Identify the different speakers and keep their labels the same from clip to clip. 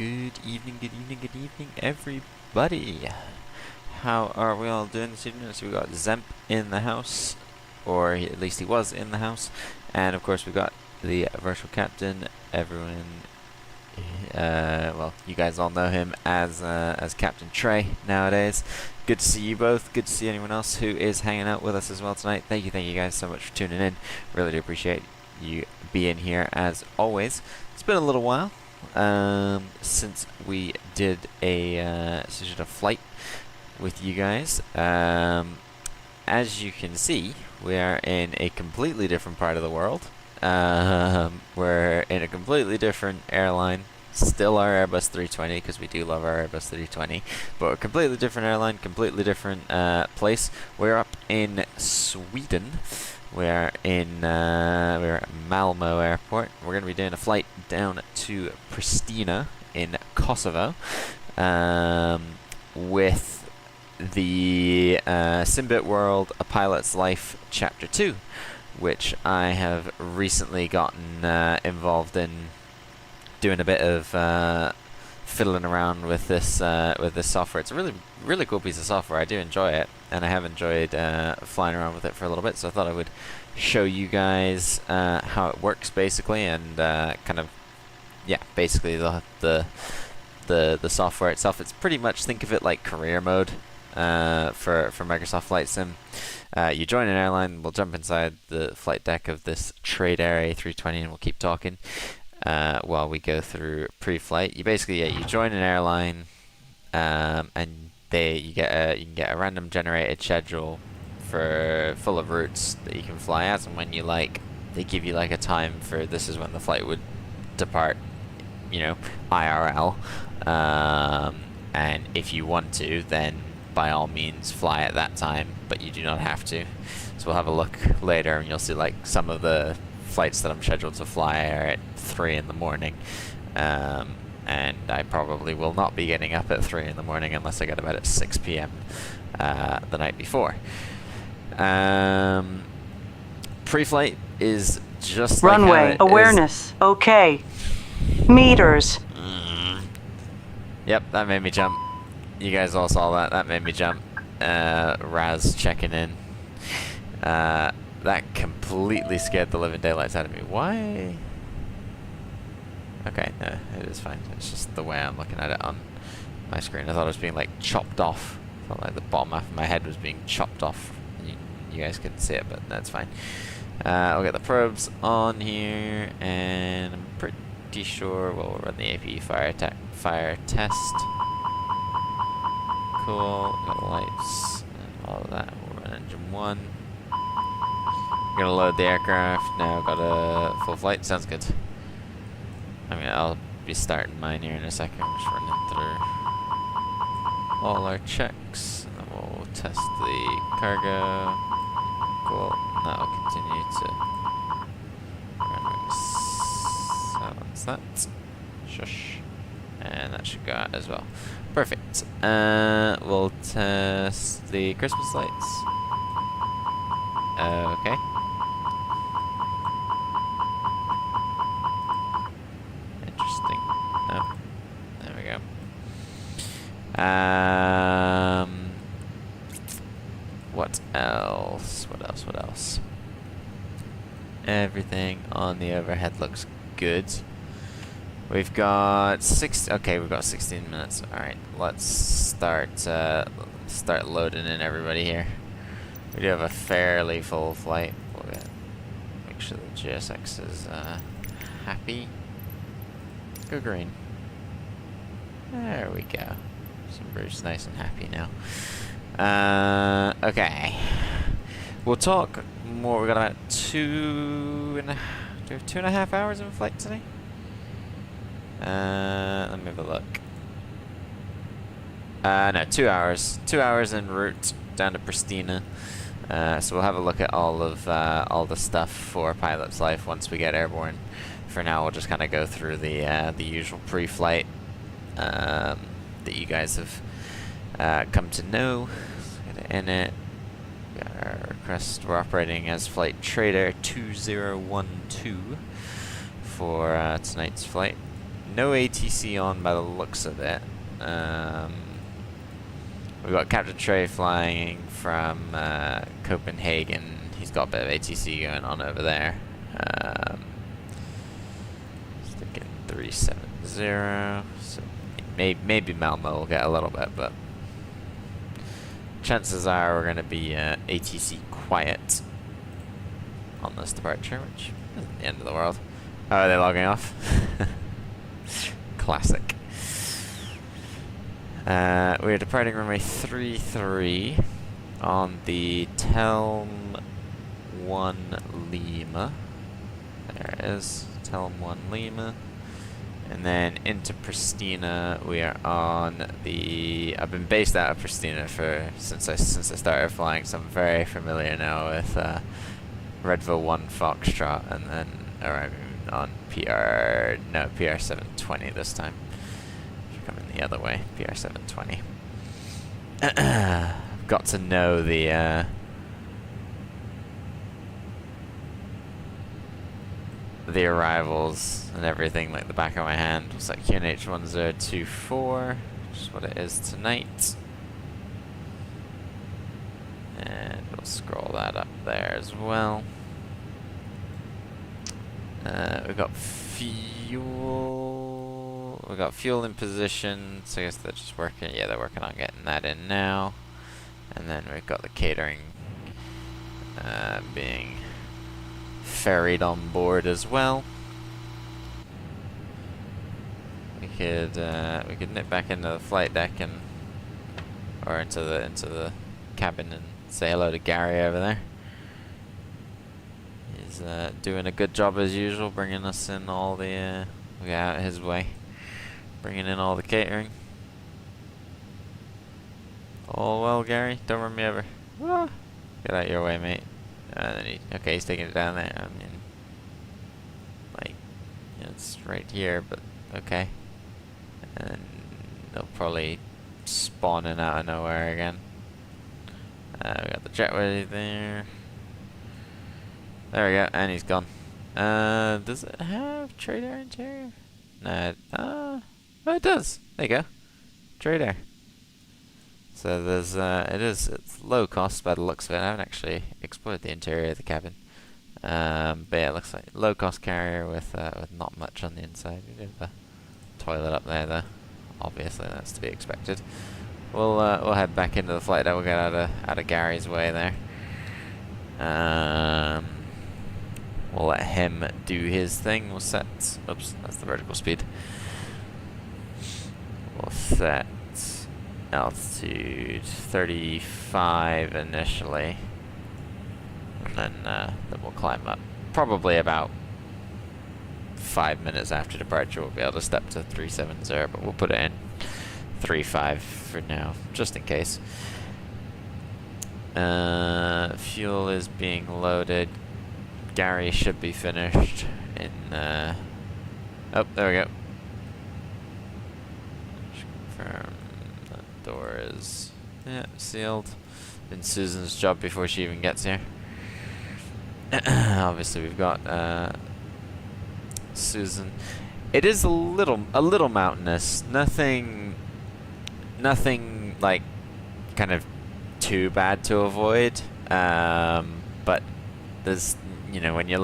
Speaker 1: Good evening, good evening, good evening, everybody. How are we all doing this evening? So we got Zemp in the house, or at least he was in the house, and of course we got the virtual captain. Everyone, well, you guys all know him as Captain Trey nowadays. Good to see you both. Good to see anyone else who is hanging out with us as well tonight. Thank you guys so much for tuning in. Really do appreciate you being here as always. It's been a little while since we did a flight with you guys. As you can see, we are in a completely different part of the world. We're in a completely different airline. Still our Airbus 320, because we do love our Airbus 320, but a completely different airline, completely different place. We're up in Sweden. We're at Malmo Airport. We're going to be doing a flight down to Pristina in Kosovo with the Simbit World: A Pilot's Life Chapter 2, which I have recently gotten involved in doing a bit of fiddling around with this software. It's a really cool piece of software. I do enjoy it, and I have enjoyed flying around with it for a little bit. So I thought I would show you guys how it works, basically, and kind of, yeah, basically the software itself. It's pretty much, think of it like career mode for Microsoft Flight Sim. You join an airline. We'll jump inside the flight deck of this Trade Air A320, and we'll keep talking while we go through pre-flight. You basically, you join an airline, and you can get a random generated schedule full of routes that you can fly as and when you like. They give you like a time for this is when the flight would depart, IRL. And if you want to, then by all means fly at that time, but you do not have to. So we'll have a look later, and you'll see like some of the flights that I'm scheduled to fly are at 3 in the morning. And I probably will not be getting up at 3 in the morning unless I get about at 6 p.m. The night before. Pre-flight is just
Speaker 2: runway
Speaker 1: like
Speaker 2: awareness. Okay. Meters.
Speaker 1: Yep, that made me jump. You guys all saw that. That made me jump. Raz checking in. That completely scared the living daylights out of me. Why? Okay, no, it is fine. It's just the way I'm looking at it on my screen. I thought it was being like chopped off. I felt like the bottom half of my head was being chopped off. You guys couldn't see it, but that's fine. I'll get the probes on here, and I'm pretty sure we'll run the AP fire test. Cool. Got the lights and all of that. We'll run engine 1. We're gonna load the aircraft now. Got a full flight. Sounds good. I'll be starting mine here in a second. I'm just running through all our checks, and then we'll test the cargo. Cool. And that'll continue to silence that. Shush. And that should go out as well. Perfect. We'll test the Christmas lights. Okay. Interesting. Oh, there we go. What else? What else? Everything on the overhead looks good. We've got we've got 16 minutes. All right, let's start loading in everybody here. We do have a fairly full flight. We'll make sure the GSX is happy. Go green. There we go. So Bruce nice and happy now. Okay. We'll talk more. We've got about 2.5 hours of flight today. Let me have a look. No, 2 hours. 2 hours en route down to Pristina. So we'll have a look at all the stuff for Pilot's Life once we get airborne. For now, we'll just kind of go through the usual pre-flight that you guys have come to know. Get it in it. Got our request. We're operating as Flight Trade Air 2012 for tonight's flight. no ATC on by the looks of it. We've got Captain Trey flying from Copenhagen. He's got a bit of ATC going on over there. Sticking 370. So maybe Malmo will get a little bit, but chances are we're going to be ATC quiet on this departure, which isn't the end of the world. Oh, are they logging off? Classic. We're departing runway 33 on the Telm 1 Lima. There it is, Telm 1 Lima. And then into Pristina, we are on the... I've been based out of Pristina since I started flying, so I'm very familiar now with Redville 1 Foxtrot, and then arriving on PR720 this time. Coming the other way, PR720. Got to know the arrivals and everything like the back of my hand. Looks like QNH1024, which is what it is tonight. And we'll scroll that up there as well. We've got fuel. We've got fuel in position, so I guess they're just working. Yeah, they're working on getting that in now. And then we've got the catering being ferried on board as well. We could nip back into the flight deck or into the cabin and say hello to Gary over there. He's doing a good job as usual, bringing us in all the we got out his way, bringing in all the catering. All well, Gary. Don't run me over. Ah, get out your way, mate. And then okay, he's taking it down there. I mean, like, yeah, it's right here, but okay. And they'll probably spawn in out of nowhere again. We got the jetway there. There we go, and he's gone. Does it have trade air interior? No. Oh, it does. There you go. Trade air. So there's it's low cost by the looks of it. I haven't actually explored the interior of the cabin, but yeah, it looks like low cost carrier with not much on the inside. We do have a toilet up there though. Obviously, that's to be expected. We'll head back into the flight deck. We'll get out of Gary's way there. We'll let him do his thing. We'll set. Oops, that's the vertical speed. We'll set altitude 35 initially, and then we'll climb up. Probably about 5 minutes after departure, we'll be able to step to 370, but we'll put it in 35 for now, just in case. Fuel is being loaded. Gary should be finished in. Oh, there we go. Confirm. Door is sealed. Been Susan's job before she even gets here. Obviously, we've got Susan. It is a little mountainous. Nothing like kind of too bad to avoid. But there's when you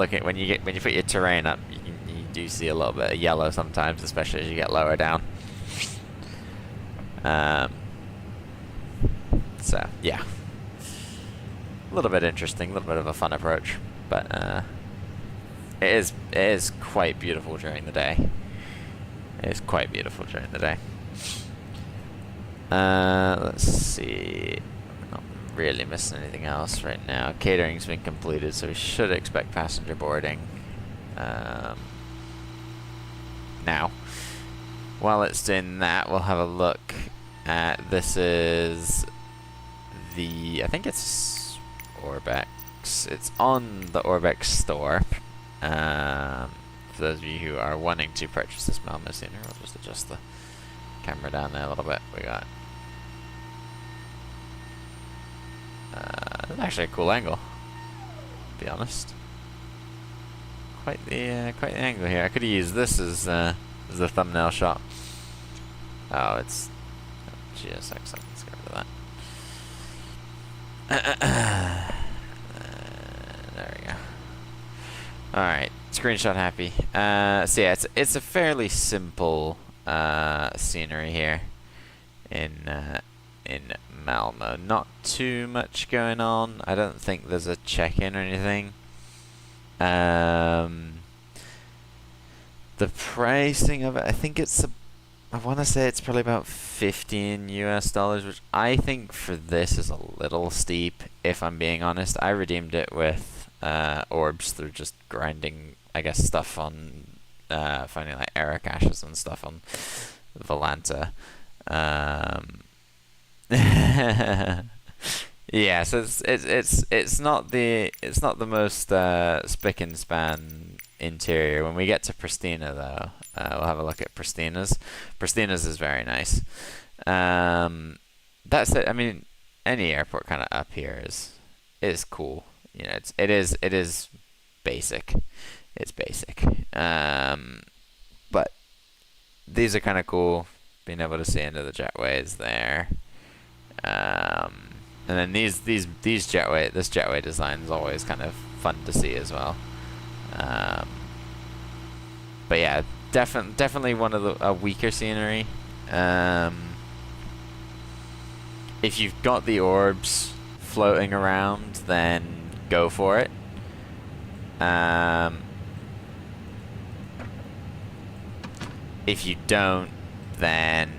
Speaker 1: put your terrain up, you do see a little bit of yellow sometimes, especially as you get lower down. So yeah, a little bit interesting, a little bit of a fun approach, but it is quite beautiful during the day. It is quite beautiful during the day. Let's see, we're not really missing anything else right now. Catering's been completed, so we should expect passenger boarding now. While it's doing that, we'll have a look at, this is the, I think it's Orbex. It's on the Orbex store. For those of you who are wanting to purchase this Malmo sooner, we'll just adjust the camera down there a little bit. We got actually a cool angle, to be honest. Quite the angle here. I could have used this as as the thumbnail shot. Oh, it's GSX. Let's get rid of that. There we go. All right, screenshot happy. So yeah, it's a fairly simple scenery here in Malmo. Not too much going on. I don't think there's a check-in or anything. The pricing of it, I think I want to say it's probably about $15 US, which I think for this is a little steep, if I'm being honest. I redeemed it with orbs through just grinding, I guess, stuff on, finding like error caches and stuff on Volanta. Yeah, so it's not the most spick and span interior. When we get to Pristina, though, we'll have a look at Pristina's. Pristina's is very nice. That's it. I mean, any airport kind of up here is cool. You know, it is basic. It's basic. But these are kind of cool. Being able to see into the jetways there. And then this jetway design is always kind of fun to see as well. But yeah, definitely one of a weaker scenery. If you've got the orbs floating around, then go for it. If you don't, then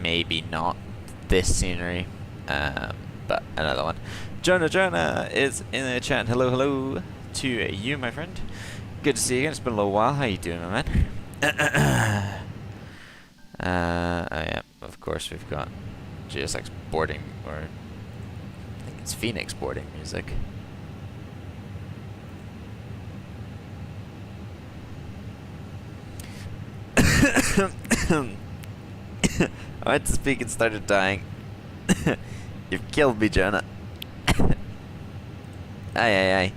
Speaker 1: maybe not this scenery. But another one. Jonah is in the chat. Hello to you, my friend. Good to see you again. It's been a little while. How you doing, my man? Oh yeah, of course we've got GSX boarding, or I think it's Fenix boarding music. I went to speak and started dying. You've killed me, Jonah. Aye.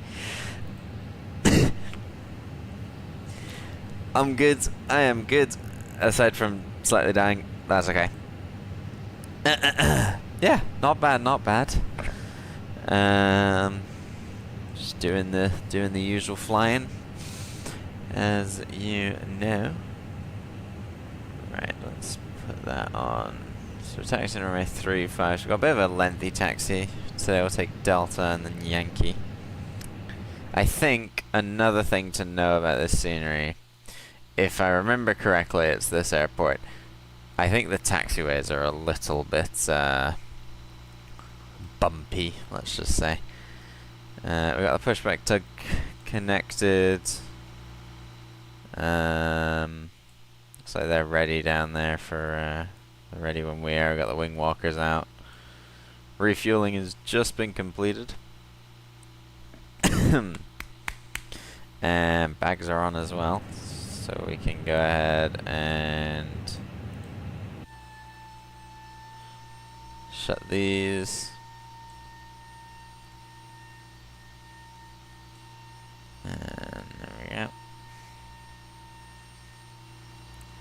Speaker 1: I'm good. I am good. Aside from slightly dying, that's okay. Yeah, not bad. Just doing the usual flying, as you know. Right, let's put that on. So we're taxiing runway 35. So we've got a bit of a lengthy taxi. Today we'll take Delta and then Yankee. I think another thing to know about this scenery, if I remember correctly, it's this airport. I think the taxiways are a little bit bumpy, let's just say. We got the pushback tug connected. Looks like they're ready down there for ready when we are. We got the wing walkers out. Refueling has just been completed. And bags are on as well, so we can go ahead and shut these. And there we go.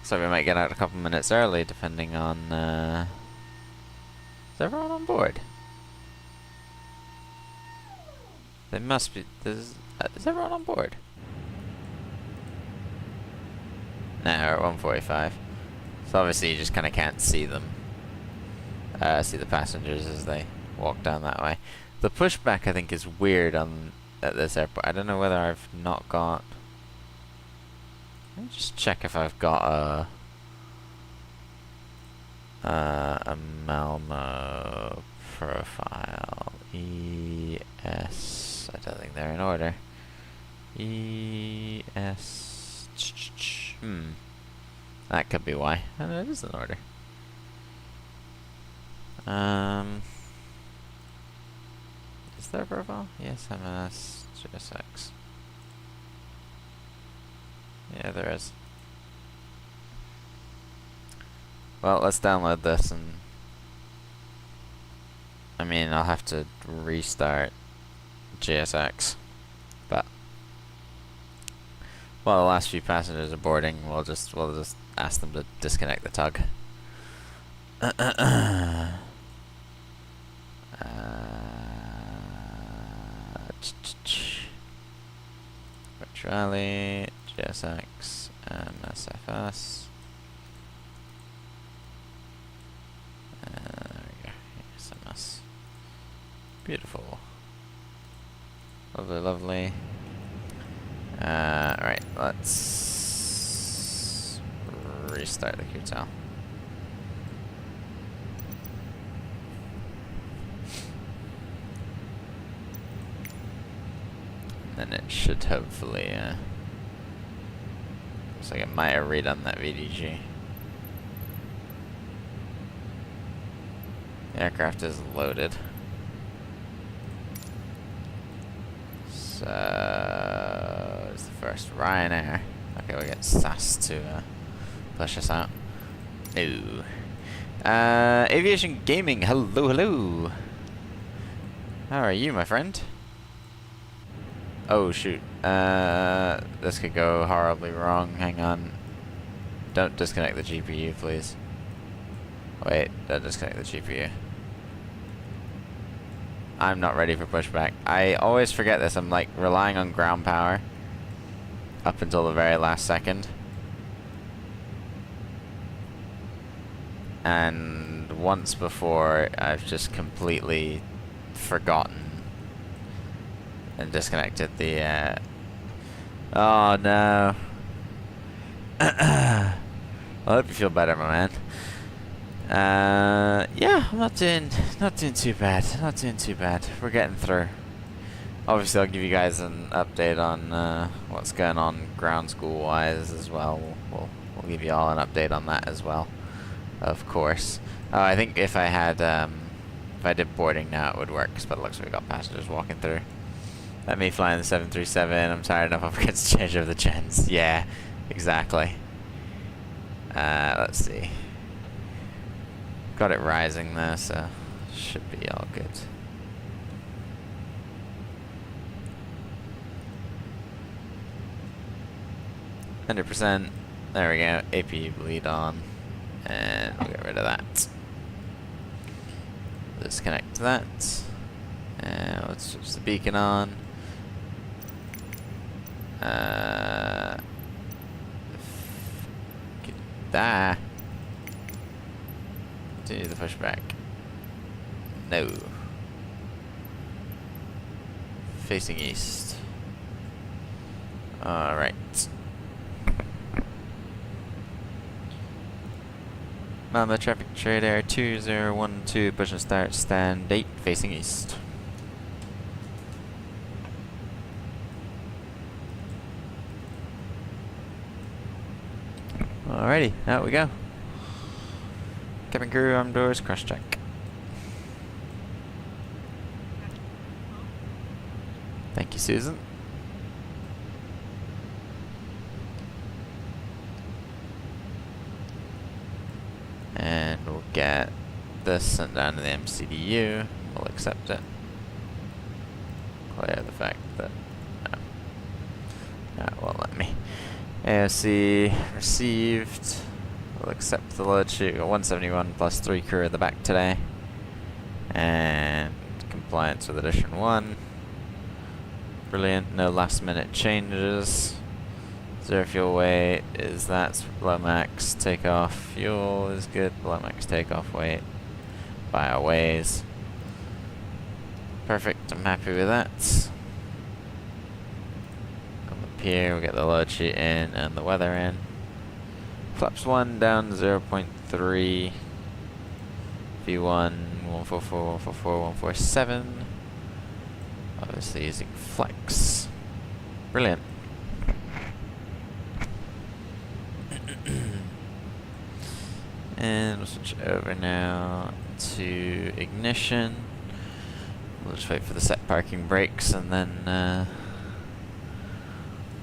Speaker 1: So we might get out a couple minutes early, depending on. Is everyone on board? They must be. Is everyone on board? No, we're at 1:45. So obviously you just kind of can't see them. See the passengers as they walk down that way. The pushback, I think, is weird at this airport. I don't know whether I've not got. Let me just check if I've got a Malmo profile. ES. I don't think they're in order. ES. That could be why. Oh, no, it is in order. Is there a profile? Yes, MS GSX. Yeah, there is. Well, let's download this, and I mean, I'll have to restart GSX, but While the last few passengers are boarding, we'll just ask them to disconnect the tug. Virtually, GSX, MSFS. There we go. SMS. Beautiful. Lovely, lovely. Right, let's restart the QTEL. Then it should hopefully, looks like it might have redone that VDG. The aircraft is loaded. So, it's the first Ryanair. Okay, we'll get SAS to push us out. No. Aviation Gaming, hello, hello. How are you, my friend? Oh, shoot. This could go horribly wrong. Hang on. Don't disconnect the GPU, please. Wait, don't disconnect the GPU. I'm not ready for pushback. I always forget this. I'm like relying on ground power up until the very last second. And once before, I've just completely forgotten and disconnected the, oh no. I hope you feel better, my man. Yeah, I'm not doing too bad. Not doing too bad. We're getting through. Obviously, I'll give you guys an update on what's going on ground school wise as well. We'll give you all an update on that as well, of course. I think if I had if I did boarding now, it would work. But it looks like we got passengers walking through. Let me fly in the 737. I'm tired enough of getting change of the gens. Yeah, exactly. Let's see. Got it rising there, so should be all good. %. There we go. APU bleed on, and we'll get rid of that. Disconnect that, and let's switch the beacon on. That. Continue the pushback. No. Facing east. Alright. Mama traffic trade air 2012, push and start, stand 8, facing east. Alrighty, out we go. Cabin crew, arm doors, cross check. Thank you, Susan. And we'll get this sent down to the MCDU. We'll accept it. Clear the fact that no, it won't let me. AOC received. We'll accept the load sheet. 171 plus 3 crew at the back today. And compliance with edition 1. Brilliant. No last minute changes. Zero fuel weight is that's below max. Takeoff fuel is good. Below max takeoff weight. By our ways. Perfect. I'm happy with that. Come up here. We'll get the load sheet in and the weather in. Flaps 1 down 0.3. V1 144, 144, 147. Obviously using flex. Brilliant. And we'll switch over now to ignition. We'll just wait for the set parking brakes and then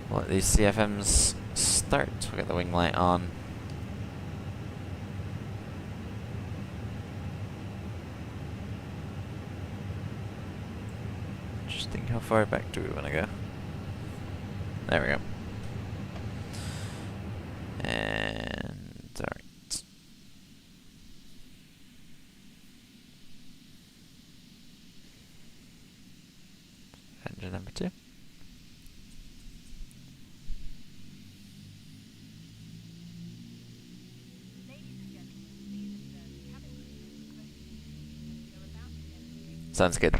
Speaker 1: we'll let these CFMs start. We'll get the wing light on. Interesting, how far back do we want to go? There we go. Sounds good. I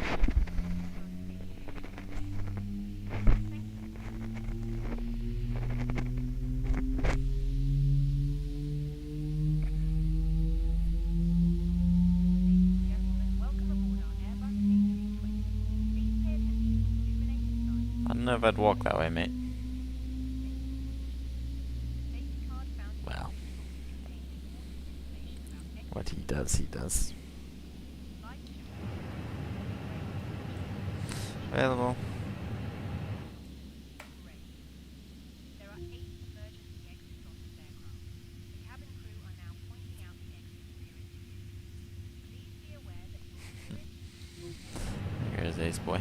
Speaker 1: don't know if I'd walk that way, mate. Well, what he does, he does. Available. Here's Ace Boy.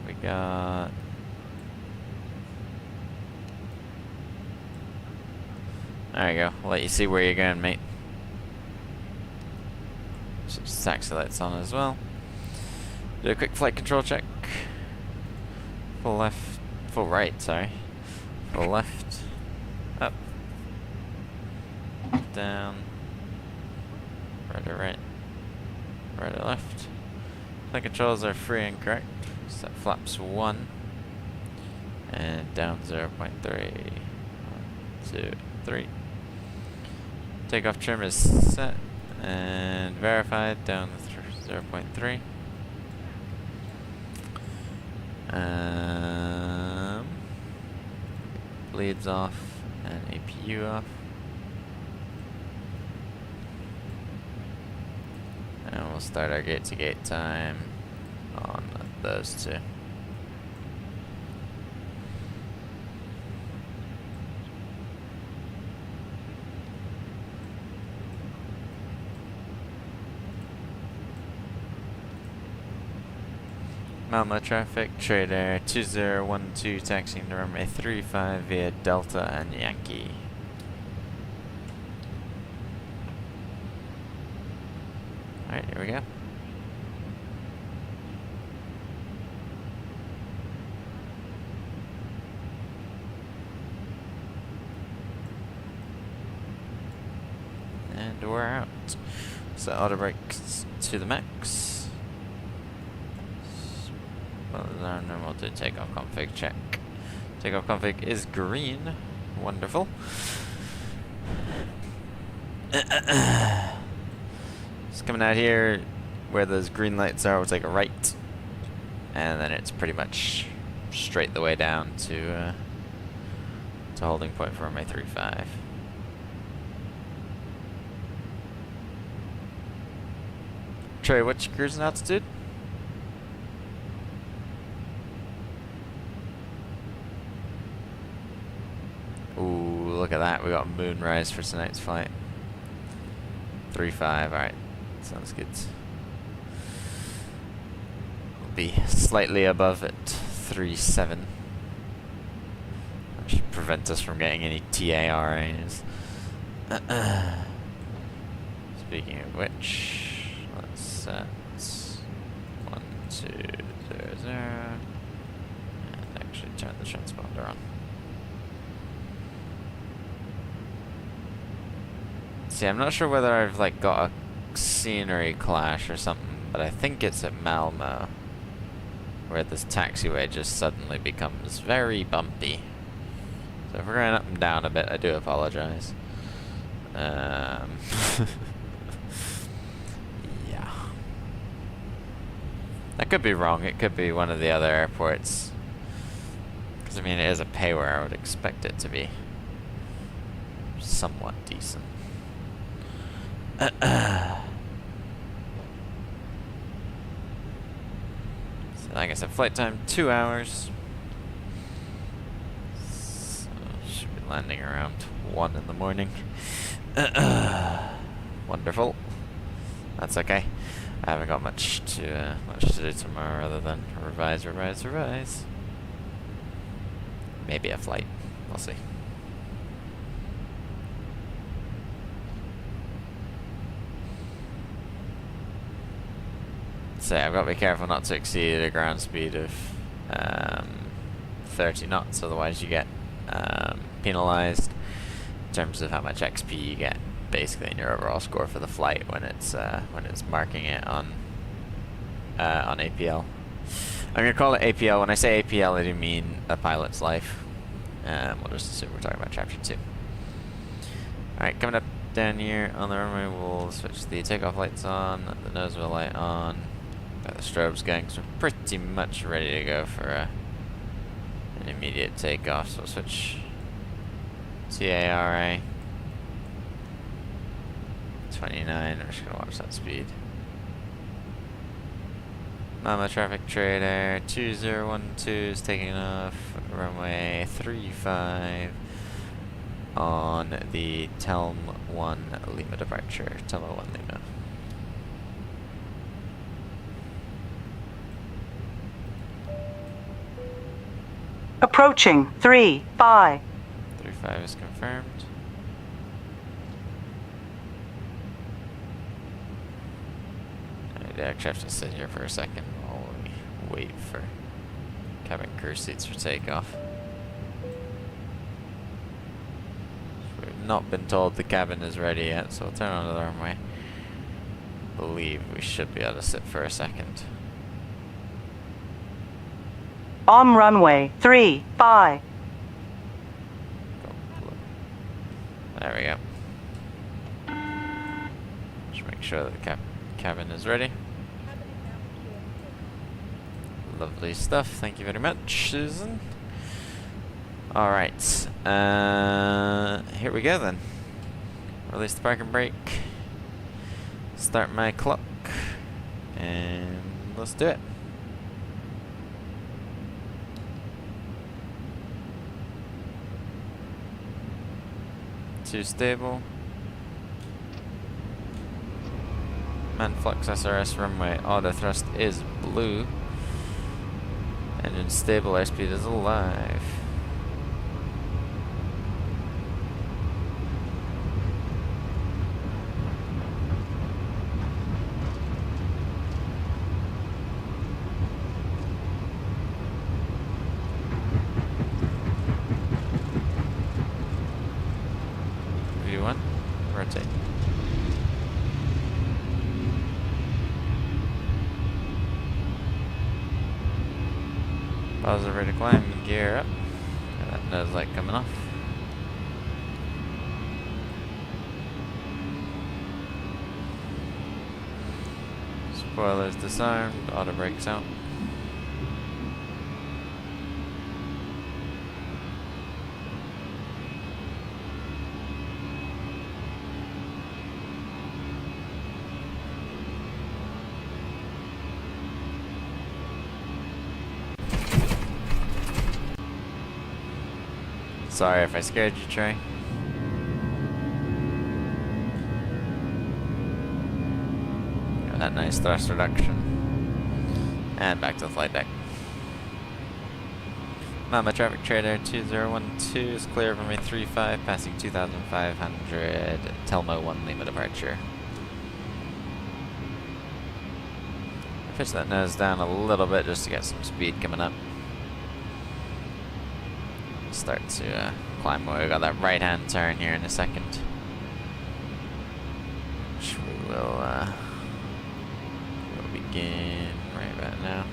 Speaker 1: We got... There you go. I'll let you see where you're going, mate. Just taxi lights on as well. Do a quick flight control check. Full left, full right, sorry. Full left, up, down, right or right, right or left. Flight controls are free and correct. Set flaps 1 and down 0.3. 1, 2, 3. Takeoff trim is set and verified down 0.3. Bleeds off and APU off. And we'll start our gate-to-gate time on those two. Malmo traffic, trader 2012 taxiing to runway 35 via Delta and Yankee. Alright, here we go. And we're out. So auto brakes to the max. Well, then we'll do takeoff config check. Takeoff config is green. Wonderful. Just coming out here where those green lights are, we'll take a right. And then it's pretty much straight the way down to holding point for runway 35. Trey, what's your cruising altitude? Ooh, look at that. We got moonrise for tonight's flight. 3.5, alright. Sounds good. We'll be slightly above at 3.7. That should prevent us from getting any TARAs. Speaking of which, let's set 1200 and actually turn the transponder on. See, I'm not sure whether I've like got a scenery clash or something, but I think it's at Malmo where this taxiway just suddenly becomes very bumpy. So if we're going up and down a bit, I do apologize. Yeah. I could be wrong. It could be one of the other airports. Because, I mean, it is a payware. I would expect it to be somewhat decent. So, like I said, flight time 2 hours. So, should be landing around 1 in the morning. Wonderful. That's okay. I haven't got much to do tomorrow other than revise. Maybe a flight. We'll see. So I've got to be careful not to exceed a ground speed of 30 knots, otherwise you get penalized. in terms of how much XP you get, basically, in your overall score for the flight when it's marking it on APL. I'm gonna call it APL. When I say APL, I do mean a pilot's life. We'll just assume we're talking about Chapter 2. Alright, coming up down here on the runway, we'll switch the takeoff lights on, the nose wheel light on, got the strobes going, so we're pretty much ready to go for an immediate takeoff. So we'll switch TARA 29, we're just gonna watch that speed. Mama Traffic Trader 2012 is taking off runway 35 on the Telm 1 Lima departure. Telma 1 Lima.
Speaker 2: Approaching 35.
Speaker 1: 35 is confirmed. I actually have to sit here for a second while we wait for cabin crew seats for takeoff. We've not been told the cabin is ready yet, so we'll turn on the runway. Believe we should be able to sit for a second.
Speaker 2: On runway 35.
Speaker 1: There we go. Just make sure that the cabin is ready. Lovely stuff. Thank you very much, Susan. Alright. Here we go then. Release the parking brake. Start my clock. And let's do it. Too stable. Manflux SRS runway auto thrust is blue. Engine stable, airspeed is alive. V1, rotate. Positive ready to climb, gear up. Got that nose light coming off. Spoilers disarmed, auto brakes out. Sorry if I scared you, Trey. Got that nice thrust reduction. And back to the flight deck. Mama Traffic Trader 2012 is clear of runway 35, passing 2,500, Telmo 1 Lima departure. Pitch that nose down a little bit just to get some speed coming up. Start to climb away. We got that right hand turn here in a second, which we will we'll begin right about now.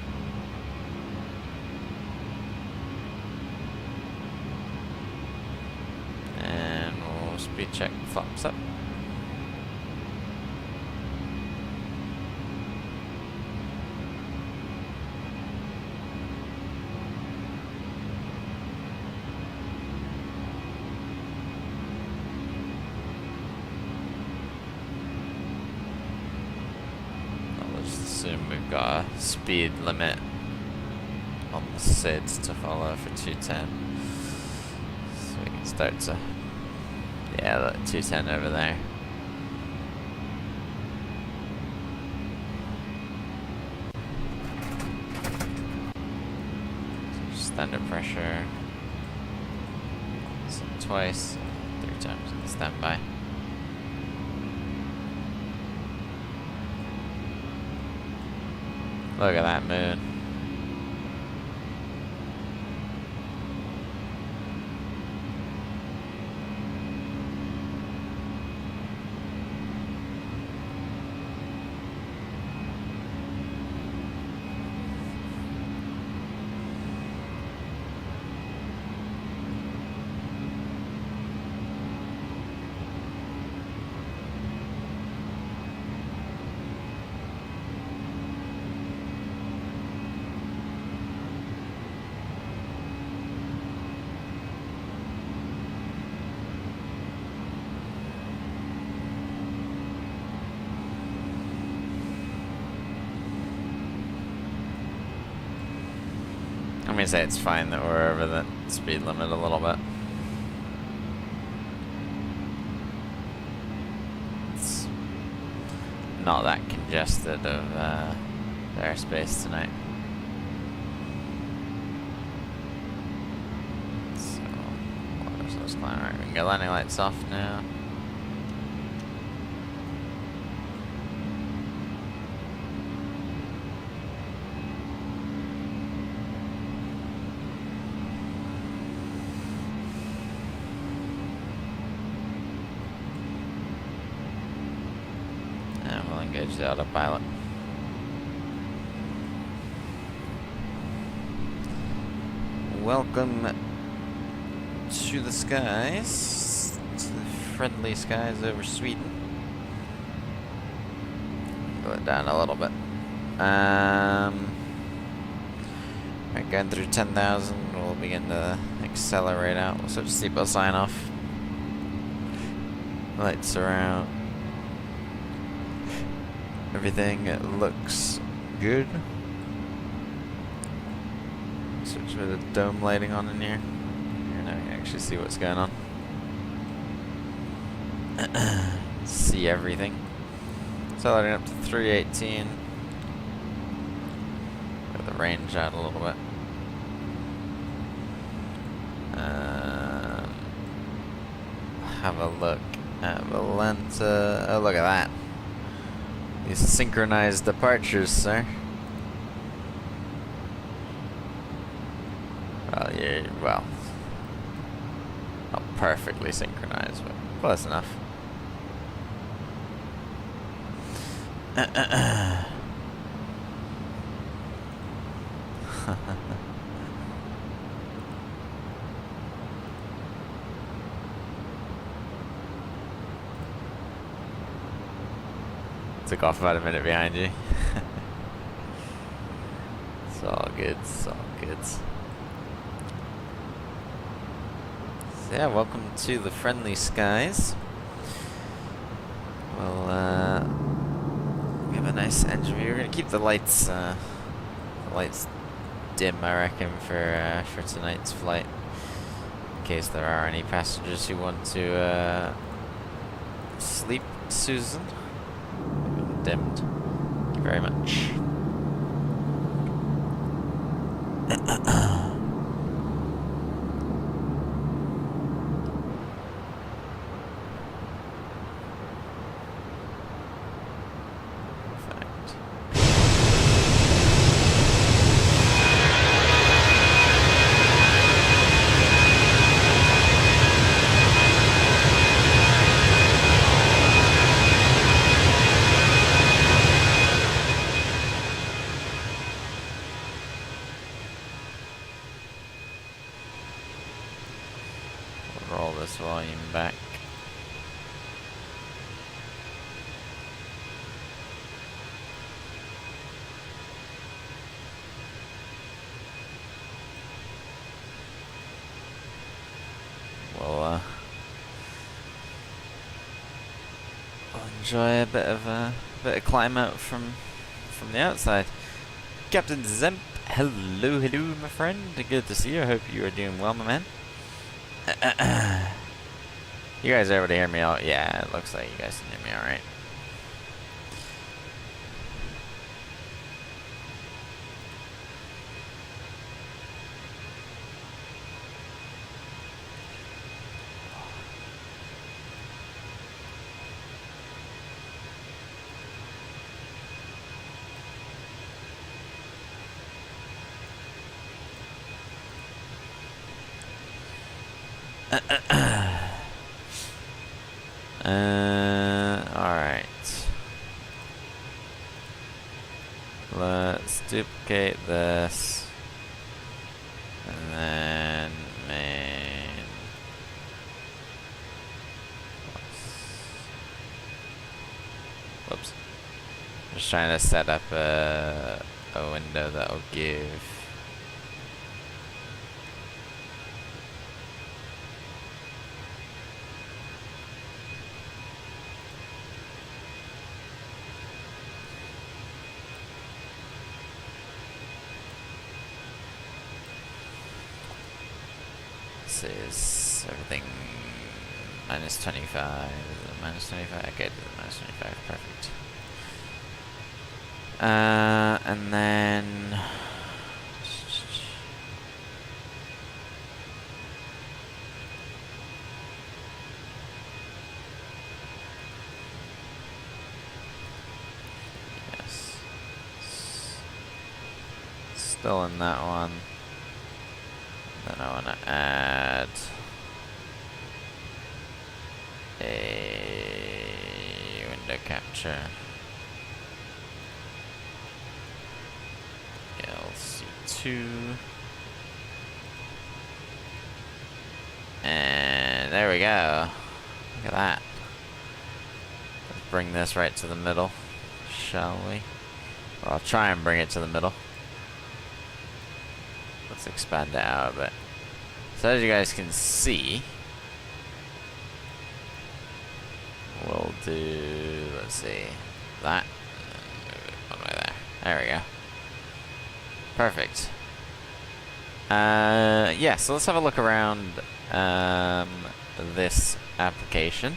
Speaker 1: And we'll speed check flaps up. We've got a speed limit on the SIDs to follow for 210, so we can start to, yeah, that 210 over there. Standard pressure, so twice, 3 times in the standby. Look at that moon. I'm gonna say it's fine that we're over the speed limit a little bit. It's not that congested of airspace tonight. So, let's climb. Alright, we can get landing lights off now. And we'll engage the autopilot. Welcome to the skies, to the friendly skies over Sweden. Go it down a little bit. Right, going through 10,000, we'll begin to accelerate out. We'll switch seatbelt sign off. Lights are out. Everything looks good. Switch with the dome lighting on in here. Here now you can actually see what's going on. See everything. Accelerating up to 318. Got the range out a little bit. Have a look at Valenta. Oh, look at that. These synchronized departures, sir. Well, yeah, well, not perfectly synchronized, but close enough. Took off about a minute behind you. It's all good, it's all good. So yeah, welcome to the friendly skies. We'll we have a nice engine view. We're gonna keep the lights dim, I reckon, for tonight's flight, in case there are any passengers who want to sleep. Susan, dimmed. Thank you very much. Roll this volume back. We'll enjoy a bit of climb out from the outside. Captain Zemp, hello, my friend. Good to see you. I hope you are doing well, my man. You guys are able to hear me out? Yeah, it looks like you guys can hear me alright. Alright. Let's duplicate this. And then main. Whoops. Just trying to set up a window that'll give see, is everything minus 25? Minus 25? Okay, minus 25, perfect. And then yes, still in that one. Then I want to add a window capture. LC2. And there we go. Look at that. Let's bring this right to the middle, shall we? Or I'll try and bring it to the middle. Let's expand it out a bit. So as you guys can see, we'll do, let's see, that. One way there. There we go. Perfect. Yeah, so let's have a look around this application.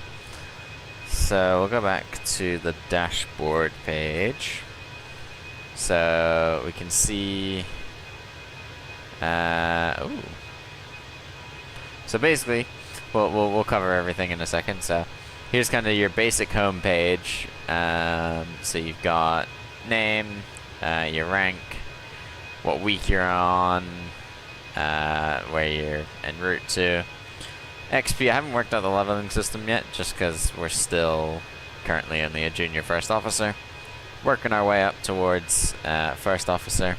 Speaker 1: So we'll go back to the dashboard page. So we can see ooh. So basically, we'll cover everything in a second. So here's kind of your basic home page. So you've got name, your rank, what week you're on, where you're en route to. XP, I haven't worked out the leveling system yet, just because we're still currently only a junior first officer. Working our way up towards first officer.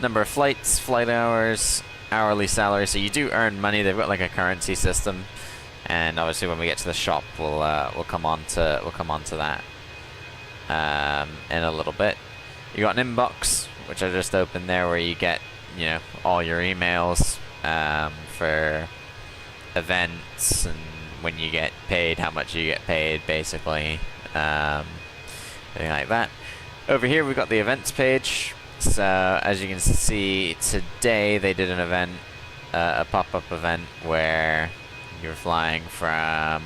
Speaker 1: Number of flights, flight hours, hourly salary. So you do earn money. They've got like a currency system, and obviously when we get to the shop, we'll come on to that in a little bit. You got an inbox, which I just opened there, where you get all your emails for events and when you get paid, how much you get paid, basically, anything like that. Over here we've got the events page. So as you can see, today they did an event, a pop-up event where you're flying from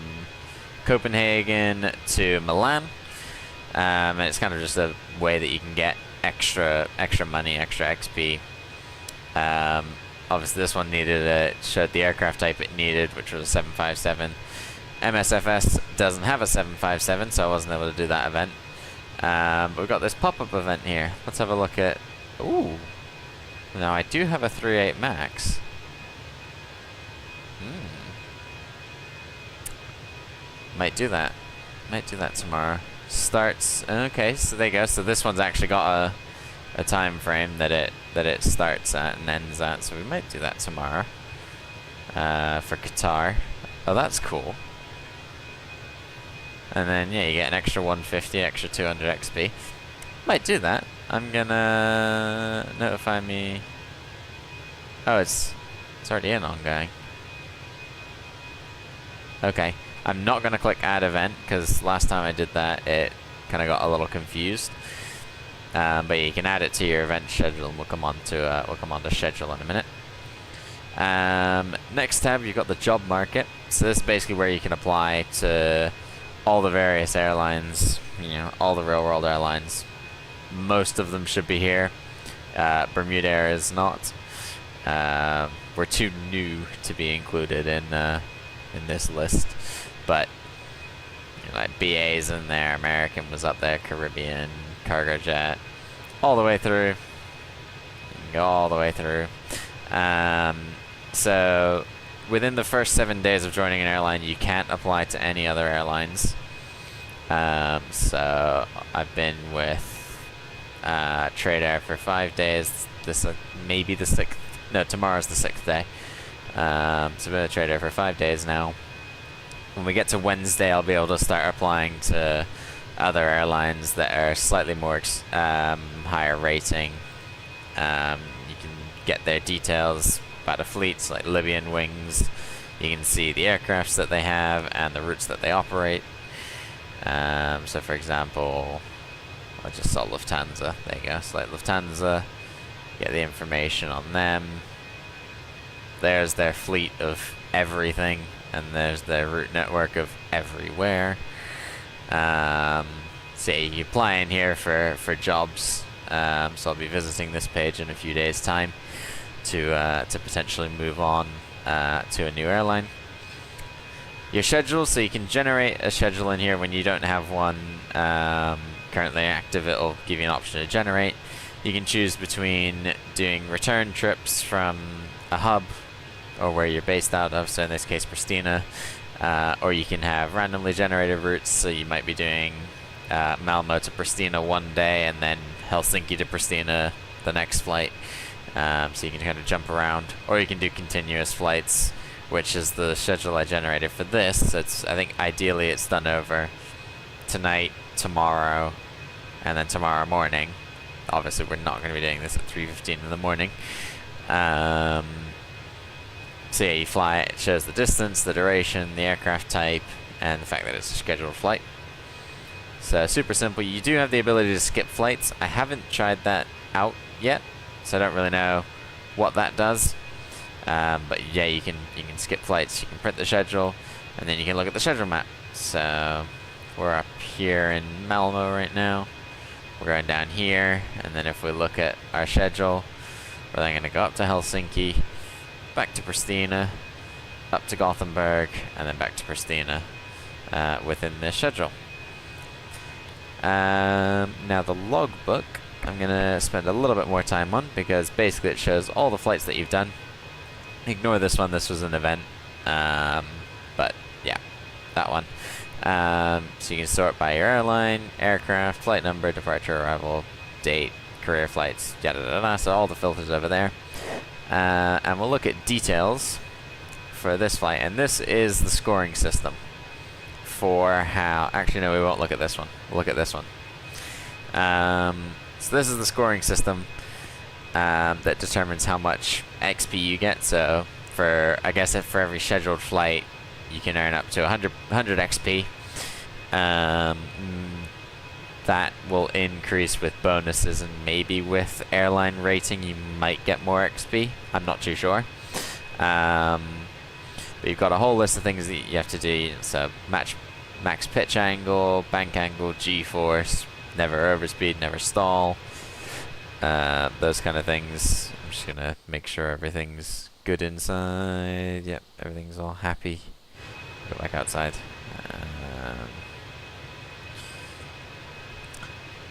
Speaker 1: Copenhagen to Milan, and it's kind of just a way that you can get extra money, extra XP. Obviously this one showed the aircraft type it needed, which was a 757. MSFS doesn't have a 757, so I wasn't able to do that event. But we've got this pop-up event here. Let's have a look at... Ooh. Now I do have a 3.8 Max. Might do that. Might do that tomorrow. Starts... Okay, so there you go. So this one's actually got a time frame that it starts at and ends at. So we might do that tomorrow. For Qatar. Oh, that's cool. And then, yeah, you get an extra 150, extra 200 XP. Might do that. I'm gonna notify me. Oh, it's already in ongoing. Okay. I'm not gonna click add event, because last time I did that, it kind of got a little confused. But you can add it to your event schedule, and we'll come on to schedule in a minute. Next tab, you've got the job market. So this is basically where you can apply to all the various airlines, all the real world airlines. Most of them should be here. Bermuda Air is not. We're too new to be included in this list, but like BA's in there, American was up there, Caribbean, Cargo Jet, all the way through. You can go all the way through. So within the first 7 days of joining an airline, you can't apply to any other airlines. So I've been with Trade Air for 5 days. This maybe the 6th. No, tomorrow's the 6th day. So I've been with Trade Air for 5 days now. When we get to Wednesday, I'll be able to start applying to other airlines that are slightly more higher rating. You can get their details about the fleets, like Libyan Wings. You can see the aircrafts that they have and the routes that they operate. So for example, I just saw Lufthansa. There you go. So like Lufthansa, get the information on them. there's their fleet of everything, and there's their route network of everywhere. So you can apply in here for jobs. So I'll be visiting this page in a few days' time to potentially move on to a new airline. Your schedule, so you can generate a schedule in here when you don't have one currently active. It'll give you an option to generate. You can choose between doing return trips from a hub or where you're based out of, so in this case Pristina, or you can have randomly generated routes, so you might be doing Malmo to Pristina one day and then Helsinki to Pristina the next flight, so you can kind of jump around, or you can do continuous flights, which is the schedule I generated for this. It's, I think ideally it's done over tonight, tomorrow, and then tomorrow morning. Obviously we're not going to be doing this at 3:15 in the morning. So yeah, you fly it, it shows the distance, the duration, the aircraft type, and the fact that it's a scheduled flight. So super simple. You do have the ability to skip flights. I haven't tried that out yet, so I don't really know what that does. But yeah, you can skip flights, you can print the schedule, and then you can look at the schedule map. So we're up here in Malmo right now. We're going down here, and then if we look at our schedule, we're then going to go up to Helsinki, back to Pristina, up to Gothenburg, and then back to Pristina within this schedule. Now the logbook, I'm going to spend a little bit more time on, because basically it shows all the flights that you've done. Ignore this one, this was an event, but yeah, that one. So you can sort by your airline, aircraft, flight number, departure, arrival, date, career flights, yada yada yada, so all the filters over there. And we'll look at details for this flight, and this is the scoring system for how, actually no, we won't look at this one, we'll look at this one. So this is the scoring system that determines how much XP you get. So for, I guess if for every scheduled flight you can earn up to 100 XP. That will increase with bonuses, and maybe with airline rating you might get more XP. I'm not too sure. But you've got a whole list of things that you have to do. So max pitch angle, bank angle, G-force, never overspeed, never stall. Those kind of things. I'm just gonna make sure everything's good inside. Yep, everything's all happy. Go back outside.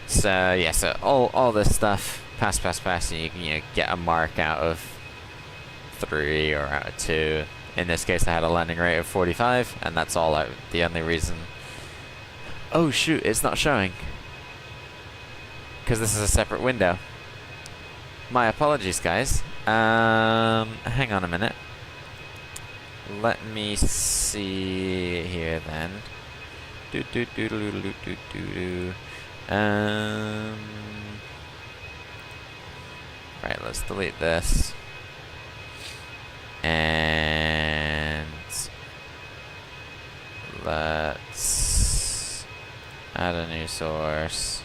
Speaker 1: So yeah, so all this stuff, pass, and you can get a mark out of 3 or out of 2. In this case, I had a landing rate of 45, and that's all. The only reason. Oh shoot, it's not showing because this is a separate window. My apologies, guys. Hang on a minute. Let me see here then. Right, let's delete this. And let's add a new source.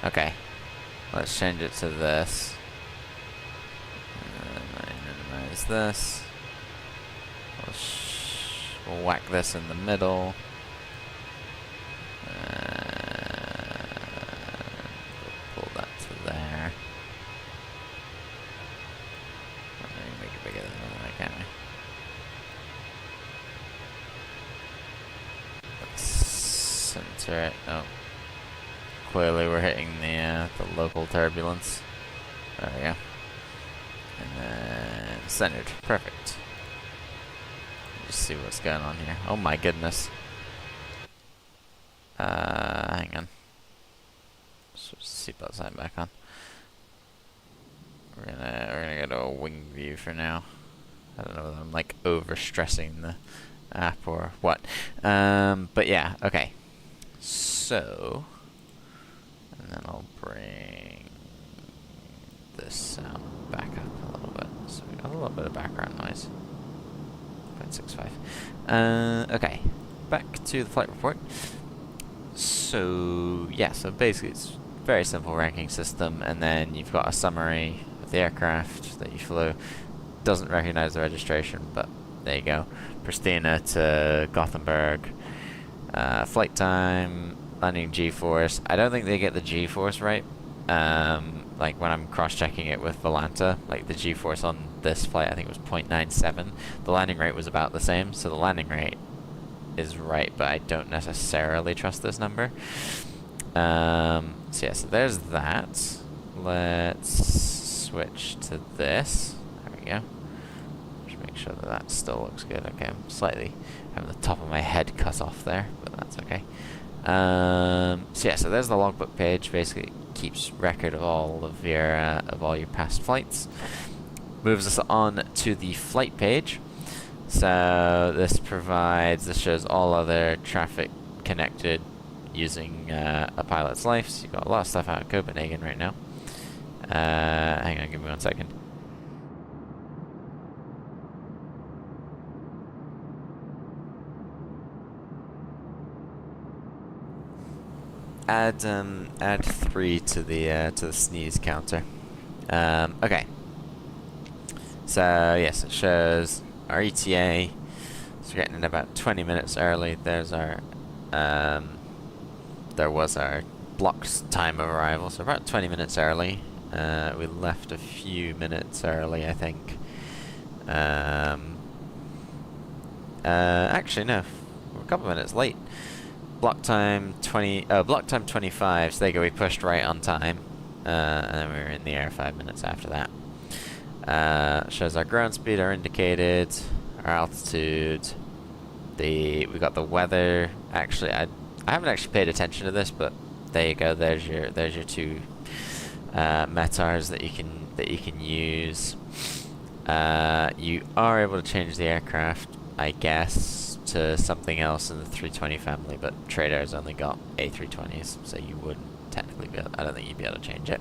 Speaker 1: Okay, let's change it to this. Minimize this. We'll whack this in the middle. We'll pull that to there. Make it bigger than that, can't we? Let's center it. Oh. Clearly we're hitting the local turbulence. There we go. And then centered. Perfect. Just see what's going on here. Oh my goodness. Hang on. pilot sign back on. We're gonna go to a wing view for now. I don't know whether I'm like over stressing the app or what. But yeah, okay. So, and then I'll bring this sound back up a little bit. So we got a little bit of background noise. 0.65. Okay, back to the flight report. So yeah, so basically it's a very simple ranking system, and then you've got a summary of the aircraft that you flew. Doesn't recognize the registration, but there you go. Pristina to Gothenburg. Flight time, landing G-force. I don't think they get the G-force right. Like when I'm cross-checking it with Volanta, like the G-force on this flight I think was 0.97. The landing rate was about the same, so the landing rate is right, but I don't necessarily trust this number. So yeah, so there's that. Let's switch to this. There we go. Just make sure that that still looks good. Okay, I'm slightly having the top of my head cut off there, but that's okay. So yeah, so there's the logbook page. Basically, it keeps record of all of your past flights. Moves us on to the flight page. So this shows all other traffic connected using a pilot's life. So you've got a lot of stuff out of Copenhagen right now. Hang on, give me 1 second. Add 3 to the sneeze counter. Okay. So yes, it shows our ETA. So we're getting in about 20 minutes early. There's our there was our blocked time of arrival, so about 20 minutes early. We left a few minutes early, I think. Actually, no, we're a couple of minutes late. Block time 25. So there you go. We pushed right on time, and then we were in the air 5 minutes after that. Shows our ground speed, our indicated, our altitude. We got the weather. Actually, I haven't actually paid attention to this, but there you go. There's your 2 METARs that you can use. You are able to change the aircraft, I guess, to something else in the 320 family, but Trader's only got A320s, so you wouldn't technically be able, I don't think you'd be able to change it.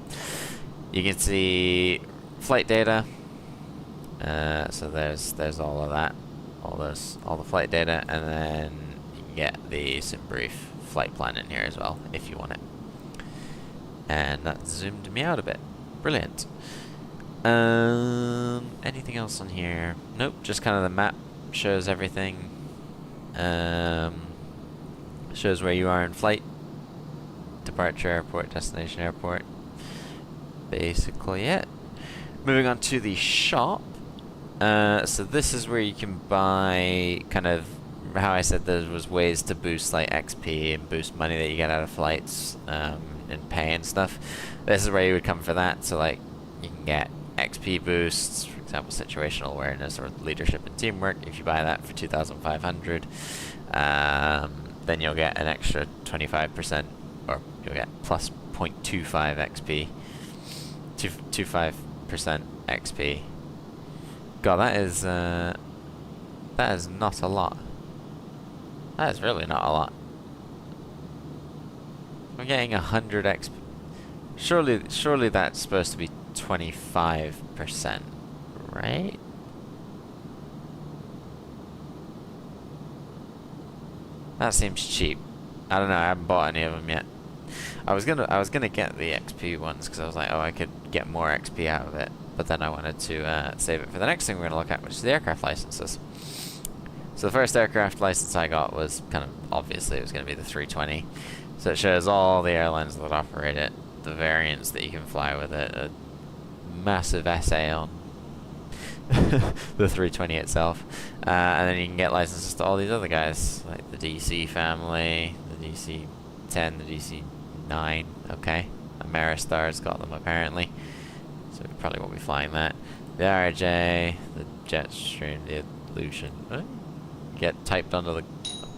Speaker 1: You can see flight data. So there's all of that, all the flight data, and then you can get the SimBrief flight plan in here as well if you want it. And that zoomed me out a bit. Brilliant. Anything else on here? Nope, just kind of the map shows everything. Shows where you are in flight. Departure airport, destination airport. Basically it. Moving on to the shop. So this is where you can buy, kind of how I said there was ways to boost like XP and boost money that you get out of flights, and pay and stuff. This is where you would come for that. So like you can get XP boosts, for example, situational awareness or leadership and teamwork. If you buy that for 2,500, then you'll get an extra 25%, or you'll get plus 0.25 XP, 25% XP. God, that is not a lot. That is really not a lot. I'm getting 100 XP. Surely that's supposed to be 25%, right? That seems cheap. I don't know. I haven't bought any of them yet. I was gonna get the XP ones because I was like, oh, I could get more XP out of it. But then I wanted to save it for the next thing we're gonna look at, which is the aircraft licenses. So the first aircraft license I got was kind of obviously it was gonna be the 320. So it shows all the airlines that operate it, the variants that you can fly with it, a massive essay on the 320 itself, and then you can get licenses to all these other guys, like the DC family, the DC-10, the DC-9, okay. Ameristar's got them apparently, so we probably won't be flying that. The RJ, the Jetstream, the Illusion. Get typed onto the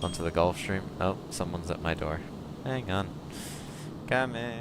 Speaker 1: Gulfstream. Oh, someone's at my door. Hang on. Come in.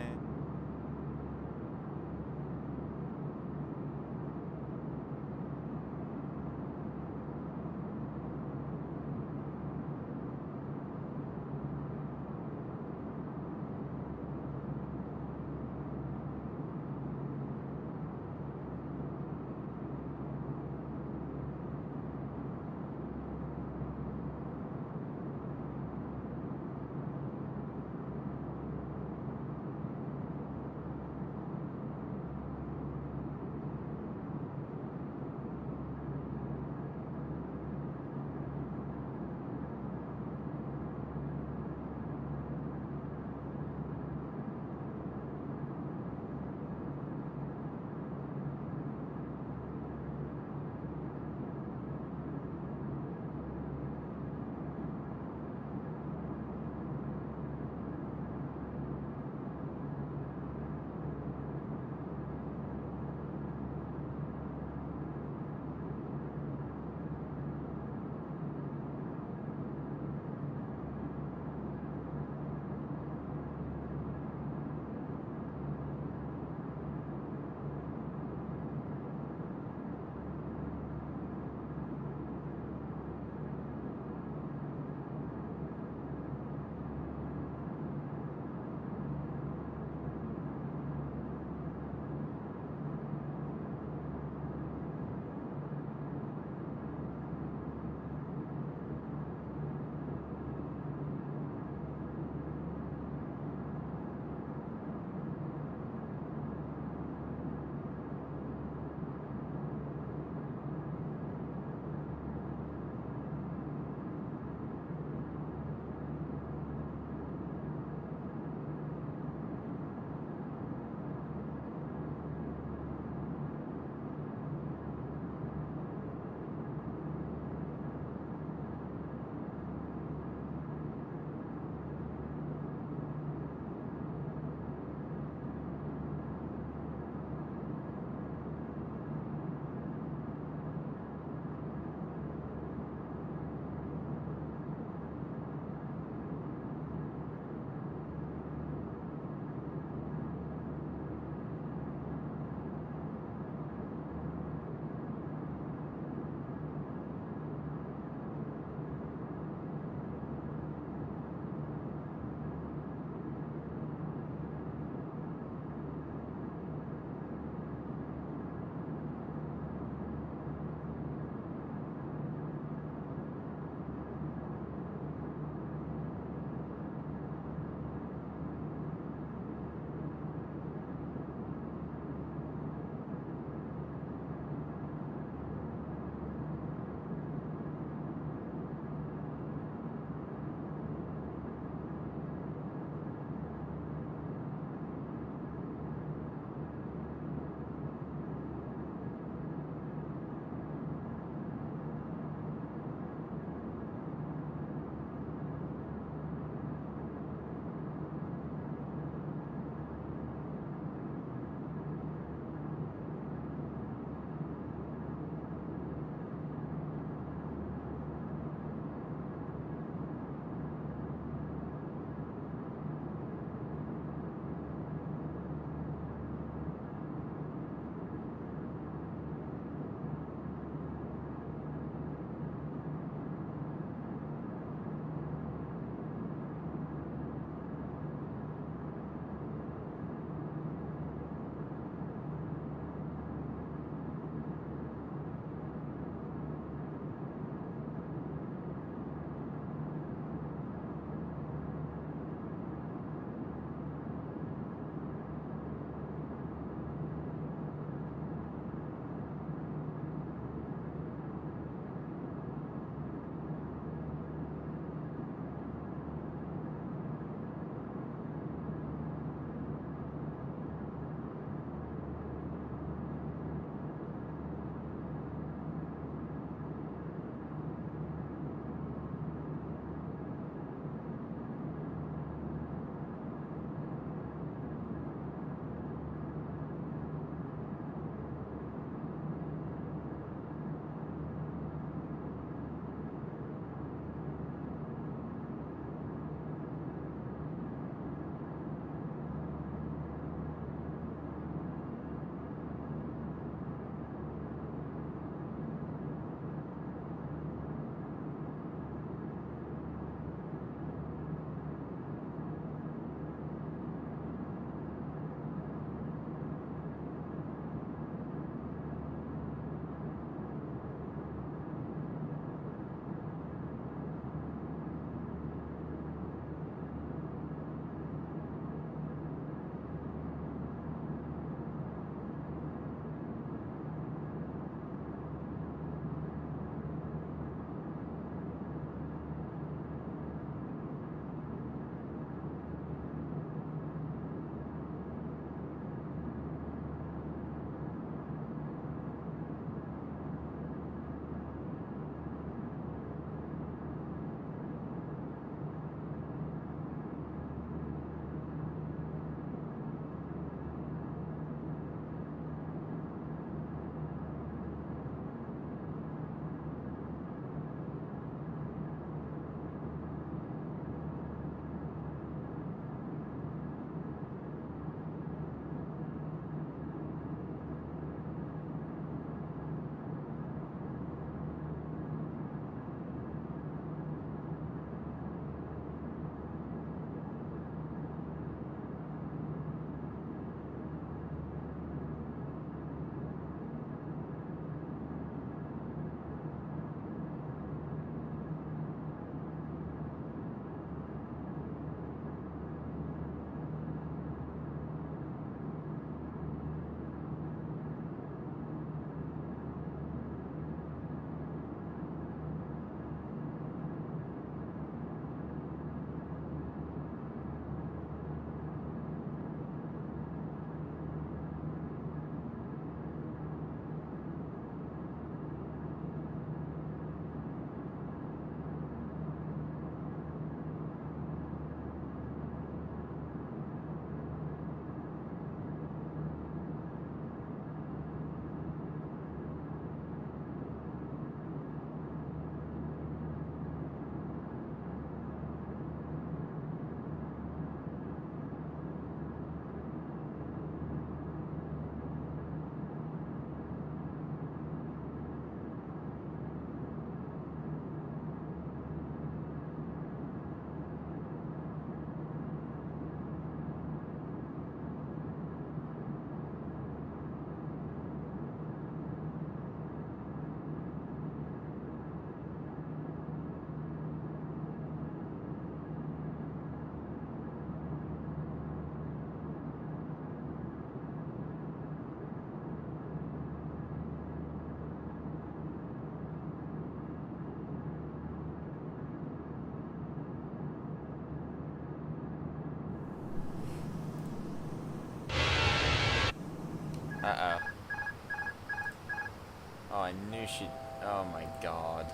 Speaker 1: she... Oh my god.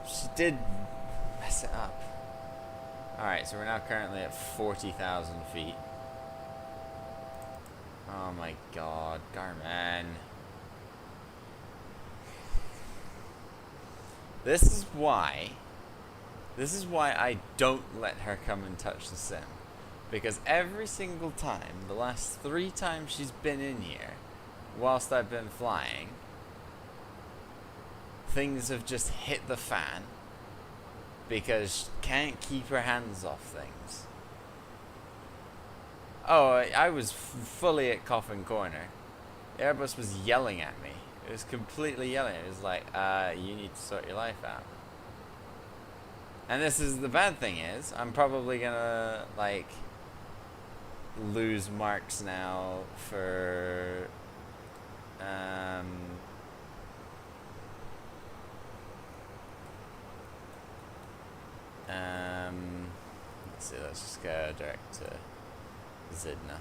Speaker 1: She did mess it up. Alright, so we're now currently at 40,000 feet. Oh my god, Garmin. This is why I don't let her come and touch the sim. Because every single time, the last 3 times she's been in here, whilst I've been flying, things have just hit the fan because she can't keep her hands off things. Oh, I was fully at Coffin Corner. Airbus was yelling at me. It was completely yelling. It was like, you need to sort your life out. And this is the bad thing is, I'm probably gonna, like, lose marks now for, let's see, let's just go direct to Zidna.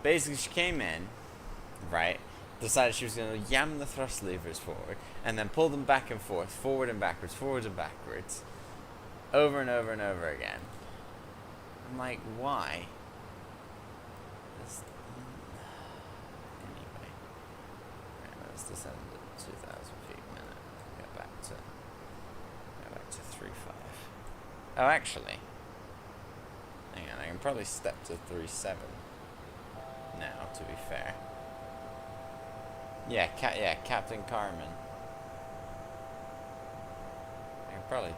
Speaker 1: Basically, she came in, right, decided she was going to yam the thrust levers forward, and then pull them back and forth, forward and backwards, over and over and over again. I'm like, why? Anyway. Right, let's descend at 2,000 feet a minute. Go back to 3.5. Oh, actually. Hang on, I can probably step to 3.7 now, to be fair. Yeah, Captain Carmen. I can probably...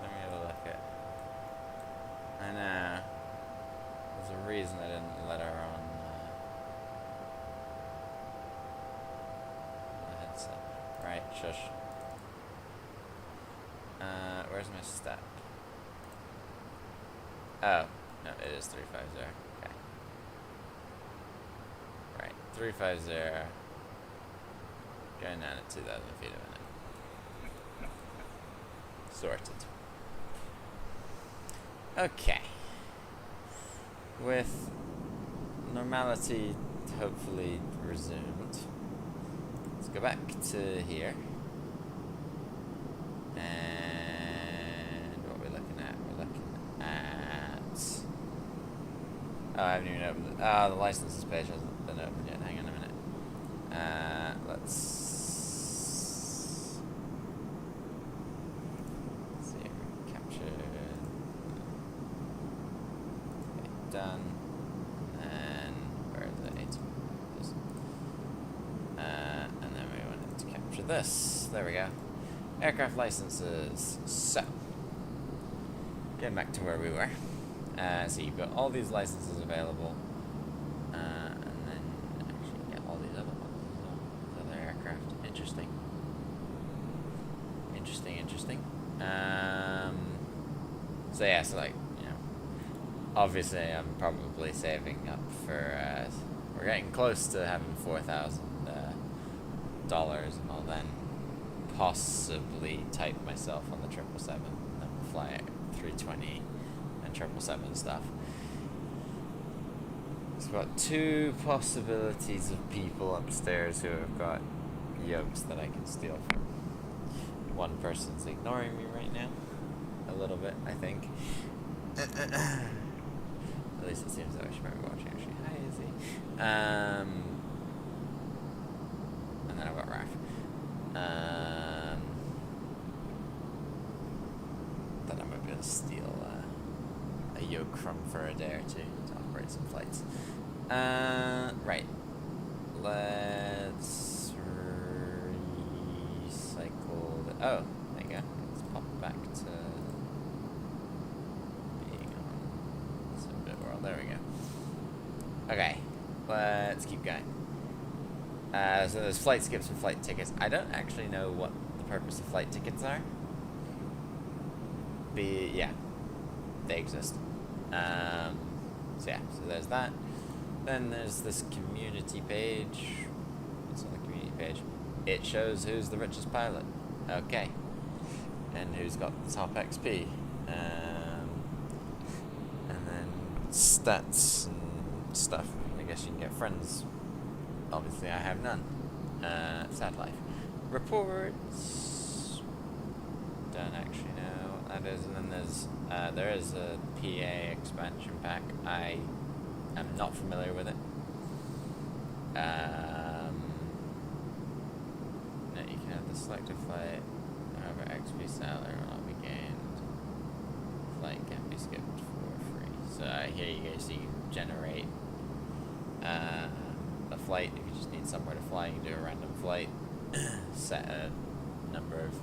Speaker 1: Let me have a look at... I know. There's a reason I didn't let her on the headset. Right, shush. Where's my step? Oh, no, it is 350. Okay. Right, 350. Going down at 2,000 feet a minute. Sorted. Okay. With normality hopefully resumed, let's go back to here. And what we're looking at? We're looking at... Oh, I haven't even opened it. Oh, the licenses page hasn't been opened yet. Hang on a minute. Let's see if we can capture... Okay, done. And where's the 8? And then we wanted to capture this. There we go. Aircraft licenses. So, getting back to where we were. So you've got all these licenses available, and then actually get all these other ones as well. These other aircraft. Interesting. So yeah, so like, you know, obviously I'm probably saving up for, we're getting close to having $4,000 and I'll then possibly type myself on the 777 and then we'll fly A320 and 777 stuff. There's about 2 possibilities of people upstairs who have got yokes that I can steal from. One person's ignoring me right now. A little bit, I think. At least it seems that she might be watching actually. Hi, Izzy. And then I've got Raph. That I might be able to steal a yoke from for a day or two to operate some flights. Right. Let's recycle the... Oh, there you go. Let's pop it back to being on Simbit World. There we go. Okay. Let's keep going. So there's flight skips and flight tickets. I don't actually know what the purpose of flight tickets are. Yeah, they exist. So yeah, so there's that. Then there's this community page. What's on the community page? It shows who's the richest pilot. Okay. And who's got the top XP. And then stats and stuff. I guess you can get friends obviously I have none. Sad life. Reports. Don't actually know what that is. And then there is a PA expansion pack. I am not familiar with it. No, you can have the selected flight. However, XP salary will not be gained. Flight can be skipped for free. So here you go. So you can generate a flight if you just need somewhere to fly. You can do a random flight. Set a number of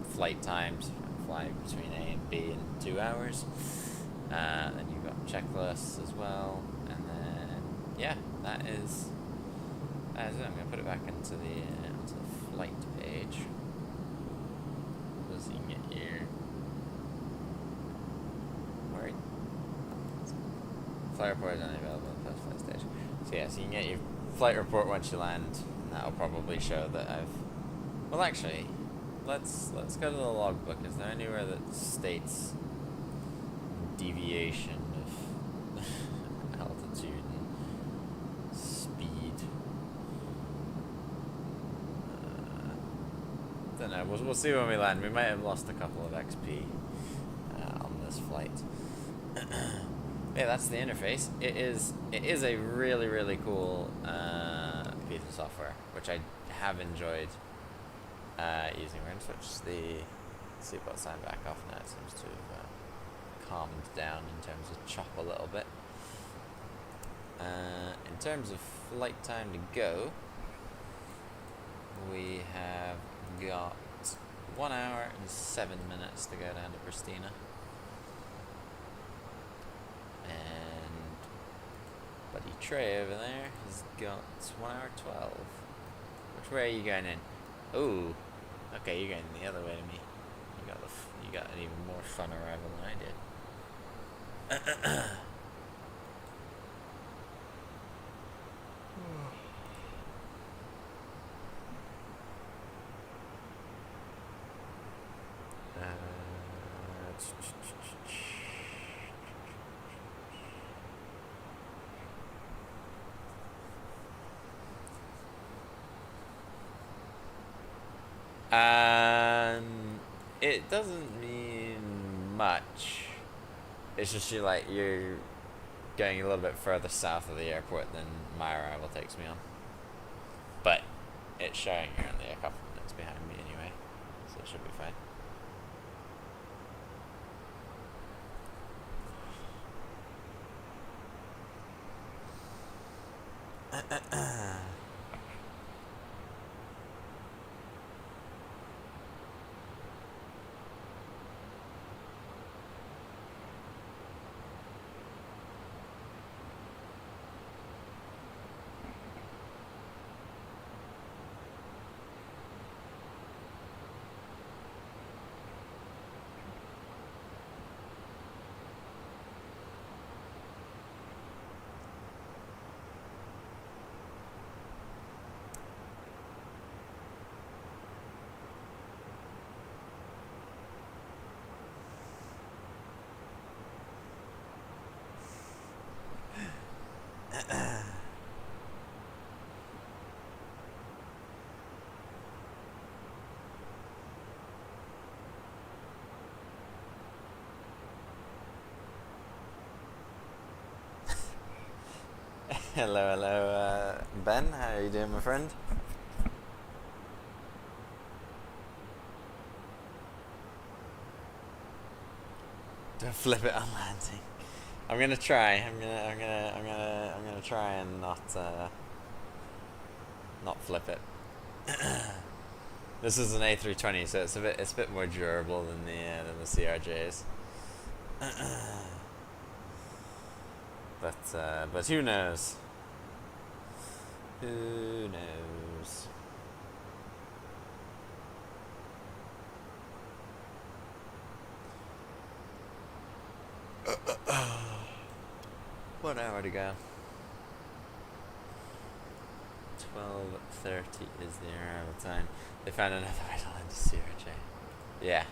Speaker 1: flight times. Fly between A and B in 2 hours. Then you've got checklists as well, and then yeah, that is it. I'm gonna put it back into the flight page, so you can get your flight report is only available at the first flight stage. So yeah, so you can get your flight report once you land, and that'll probably show that I've. Well, actually, let's go to the logbook. Is there anywhere that states deviation of altitude and speed? Don't know. We'll see when we land. We might have lost a couple of XP on this flight. Yeah, that's the interface. It is a really cool piece of software, which I have enjoyed using. We're going to switch the seatbelt sign back off now. It seems to have calmed down in terms of chop a little bit. In terms of flight time to go, we have got 1 hour and 7 minutes to go down to Pristina. And buddy Trey over there has got 1 hour 12. Which way are you going in? Oh, okay, you're going the other way to me. You got an even more fun arrival than I did. It doesn't mean much. It's just you're going a little bit further south of the airport than my arrival takes me on. But it's showing you're only a couple minutes behind me anyway, so it should be fine. Hello, Ben. How are you doing, my friend? Don't flip it on landing. I'm gonna try. I'm gonna try and not flip it. This is an A320, so it's a bit more durable than the CRJs. But who knows? Who knows? One hour to go. 12:30 is the arrival time. They found another way to land to CRJ. Yeah.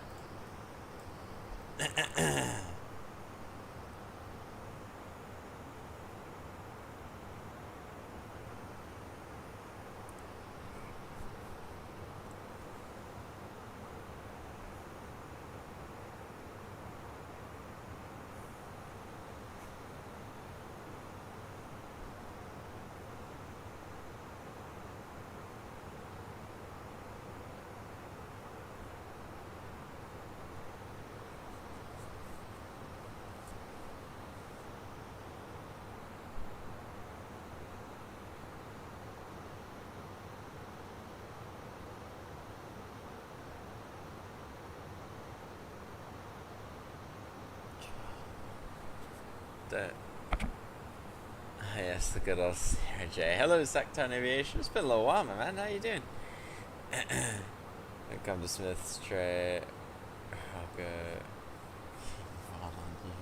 Speaker 1: Don't. Yes, the good old CRJ. Hello, Sacktown Aviation. It's been a little while, my man. How you doing? Come to Smith's tray. Okay. Fall on you.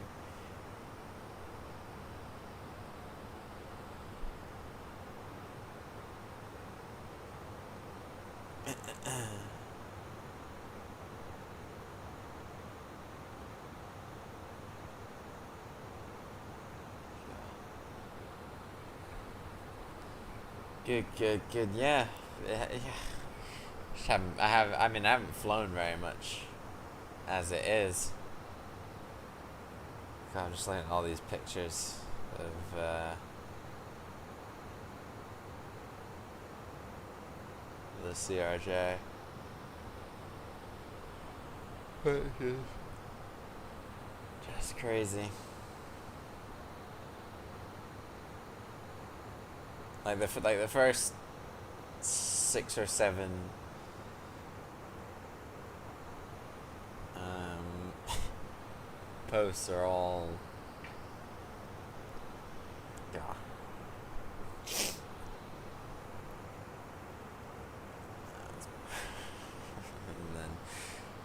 Speaker 1: Good. Yeah. I haven't flown very much, as it is. God, I'm just looking at all these pictures of the CRJ. Just crazy. Like the first 6 or 7 posts are all yeah.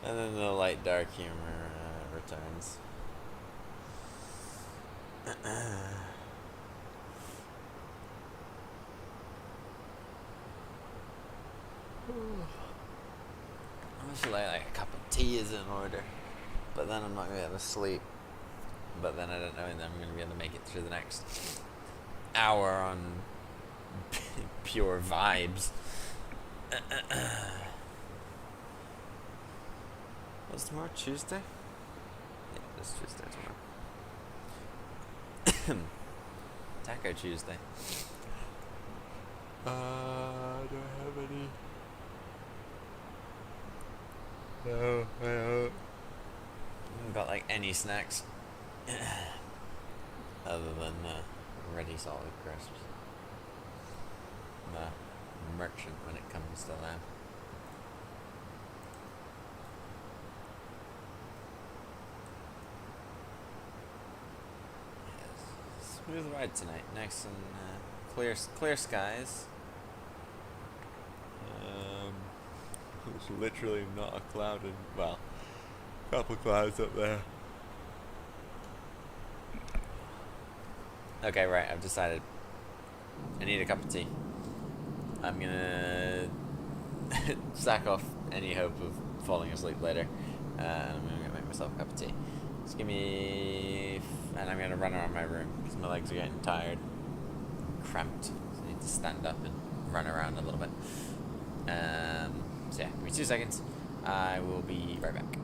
Speaker 1: and then the light dark humor returns. I wish like a cup of tea is in order, but then I'm not gonna be able to sleep. But then I don't know, and I'm gonna be able to make it through the next hour on pure vibes. What's tomorrow? Tuesday? Yeah, it's Tuesday tomorrow. Taco Tuesday. Do I have any? No, I haven't got like any snacks other than ready solid crisps. I'm a merchant when it comes to that. Yes. Smooth ride tonight. Nice and clear skies. There's literally not a cloud in, well, a couple clouds up there. Okay, right, I've decided I need a cup of tea. I'm gonna sack off any hope of falling asleep later, and I'm gonna make myself a cup of tea. Just give me, and I'm gonna run around my room because my legs are getting tired, cramped, so I need to stand up and run around a little bit. So yeah, give me 2 seconds. I will be right back.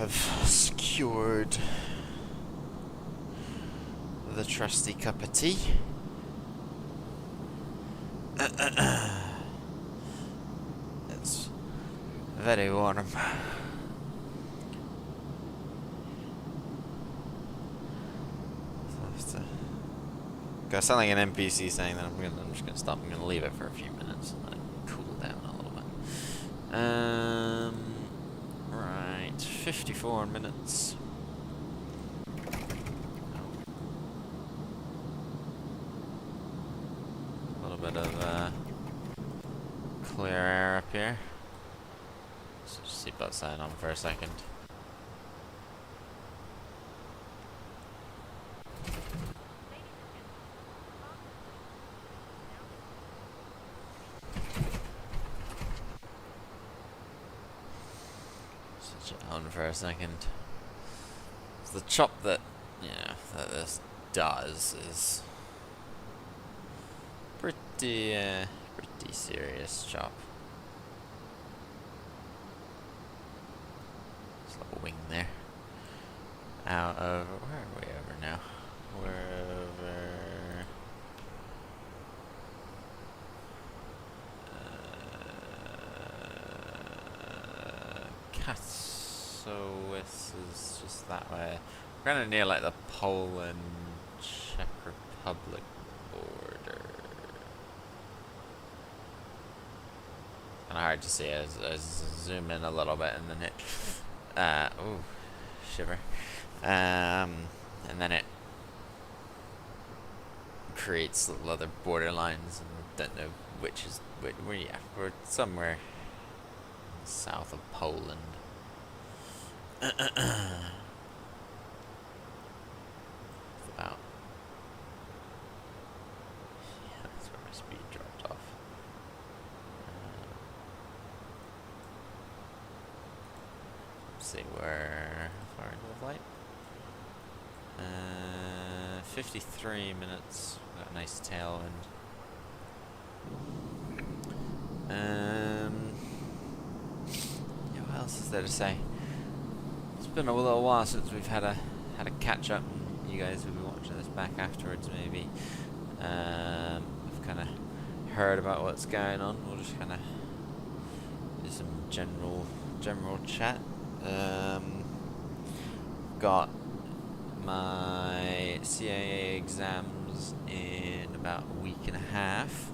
Speaker 1: have secured the trusty cup of tea. It's very warm. Got something an NPC saying that I'm just gonna stop. I'm gonna leave it for a few minutes and let it cool down a little bit. Right, 54 minutes. A little bit of clear air up here. So just seatbelt sign on for a second. On for a second. So the chop that that this does is pretty serious chop. Just a little wing there. Out of where are we over now? We're over so this is just that way. We're kind of near like the Poland Czech Republic border. Kind of hard to see as I zoom in a little bit and then it ooh, shiver. And then it creates little other border lines and don't know which is which. Yeah, we're somewhere south of Poland. It's about. Yeah, that's where my speed dropped off. Let's see where. How far into the flight? 53 minutes. Got a nice tailwind. Yeah, what else is there to say? It's been a little while since we've had a catch up, and you guys will be watching this back afterwards. Maybe I've kind of heard about what's going on. We'll just kind of do some general chat. Got my CAA exams in about a week and a half.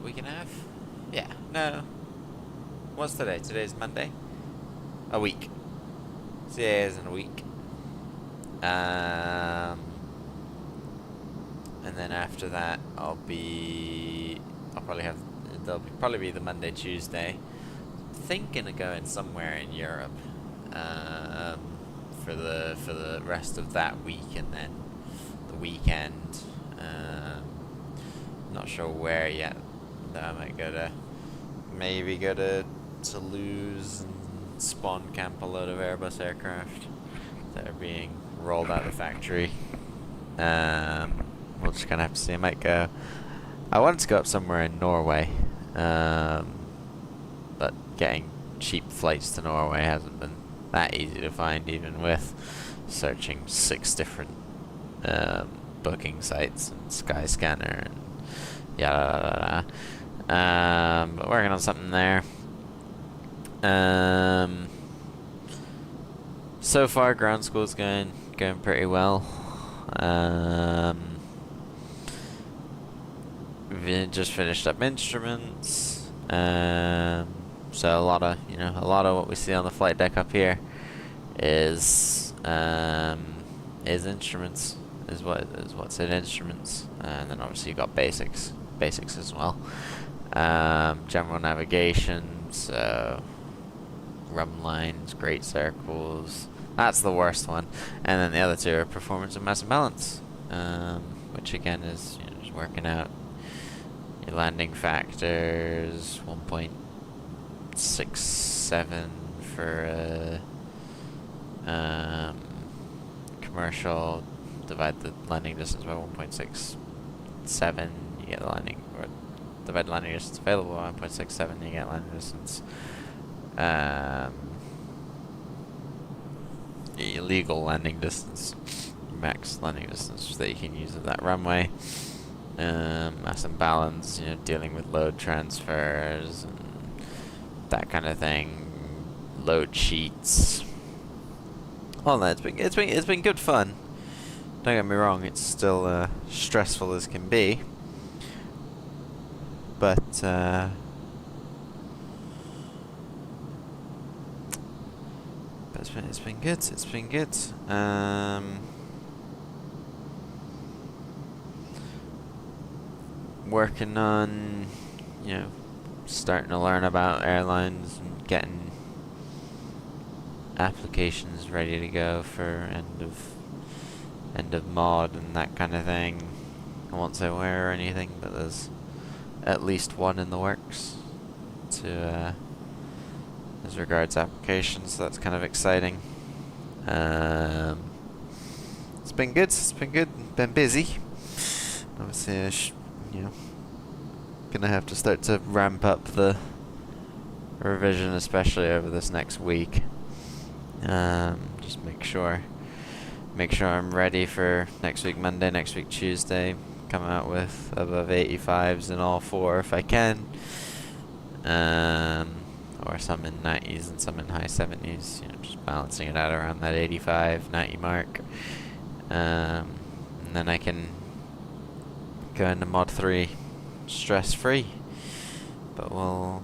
Speaker 1: Week and a half? Yeah. No. What's today? Today's Monday. A week. CAA is in a week. And then after that, I'll probably be the Monday, Tuesday. Thinking of going somewhere in Europe for the rest of that week, and then the weekend. Not sure where yet. Though I might go to Toulouse and spawn camp a load of Airbus aircraft that are being rolled out of the factory. We'll just kind of have to see. I wanted to go up somewhere in Norway, but getting cheap flights to Norway hasn't been that easy to find, even with searching 6 different booking sites and Skyscanner and yada. But working on something there. So far, ground school's going pretty well. We just finished up instruments. So a lot of what we see on the flight deck up here is instruments. Is what's in instruments, and then obviously you got basics as well. General navigation, so run lines, great circles. That's the worst one, and then the other 2 are performance and mass and balance, which again is just working out your landing factors. 1.67 for commercial. Divide the landing distance by 1.67, you get the landing, or divide the landing distance available by 1.67, you get landing distance. illegal landing distance, max landing distance that you can use of that runway. Mass imbalance, dealing with load transfers and that kind of thing. Load sheets, all that. It's been good fun. Don't get me wrong, it's still stressful as can be, but it's been good. It's been good. Working on, starting to learn about airlines and getting applications ready to go for end of mod and that kind of thing. I won't say where or anything, but there's at least one in the works to as regards applications, so that's kind of exciting. It's been good. It's been good. Been busy. Obviously, gonna have to start to ramp up the revision, especially over this next week. Just make sure I'm ready for next week Monday, next week Tuesday. Come out with above 85s in all four if I can. Or some in 90s and some in high 70s, just balancing it out around that 85, 90 mark. And then I can go into mod 3 stress free. But we'll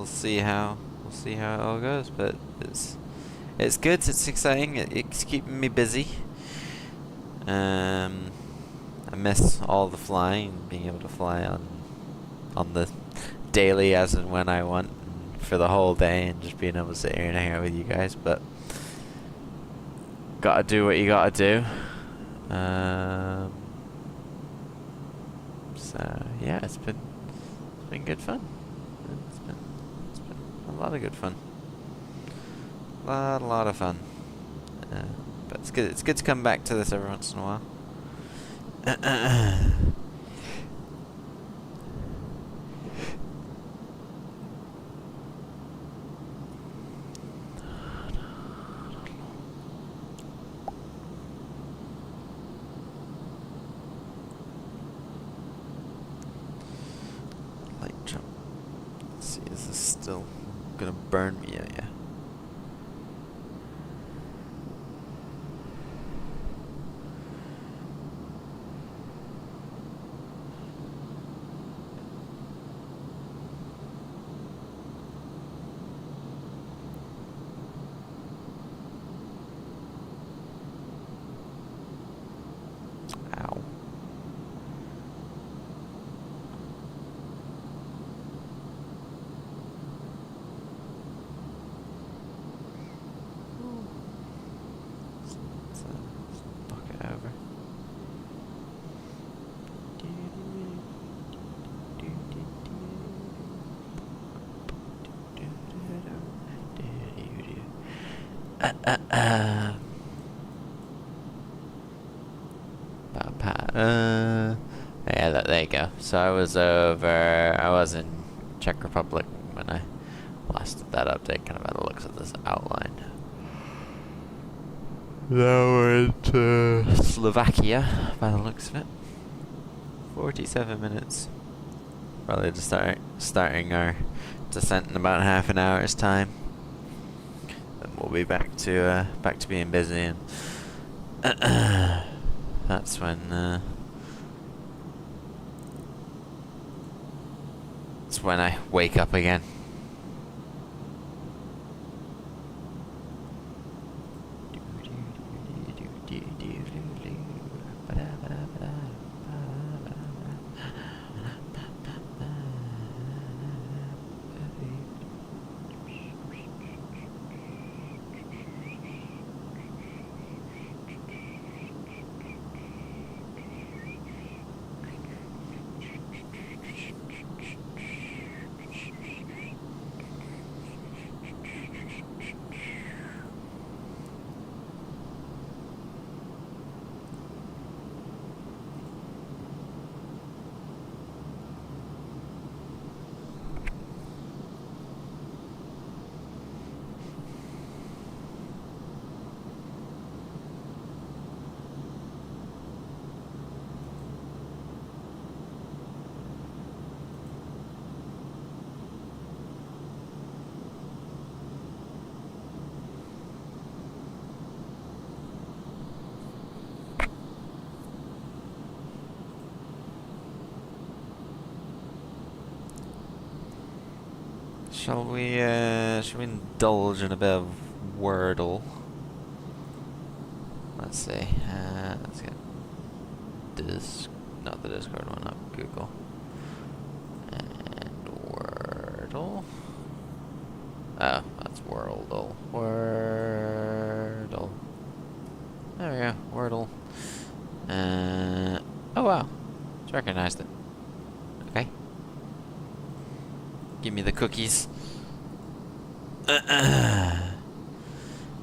Speaker 1: see how it all goes. But it's good, it's exciting, it's keeping me busy. I miss all the flying, being able to fly on the daily as and when I want for the whole day, and just being able to sit here and hang out with you guys. But gotta do what you gotta do. So yeah, it's been good fun. It's been a lot of good fun. A lot of fun. But it's good. It's good to come back to this every once in a while. Light jump. Let's see, is this still gonna burn me? Yeah. Ow. Let's knock it over. Yeah, there you go. So I was in Czech Republic when I last did that update, kind of by the looks of this outline. Now we're into Slovakia, by the looks of it. 47 minutes. Probably to starting our descent in about half an hour's time. Then we'll be back to being busy, and that's when I wake up again. Shall we indulge in a bit of Wordle? Let's see. Let's get not the Discord one up, Google. And Wordle. Oh, that's Wordle. Wordle. There we go, Wordle. Oh wow, it's recognized it. Okay. Give me the cookies.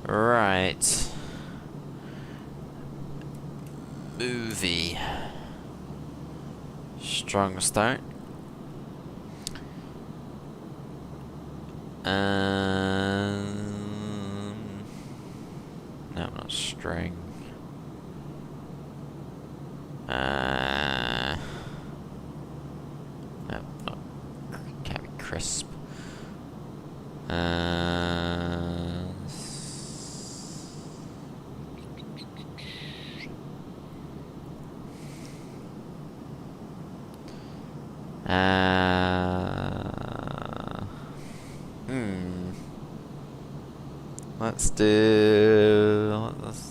Speaker 1: Right. Movie. Strong start. No, not string. No, not. Can't be crisp.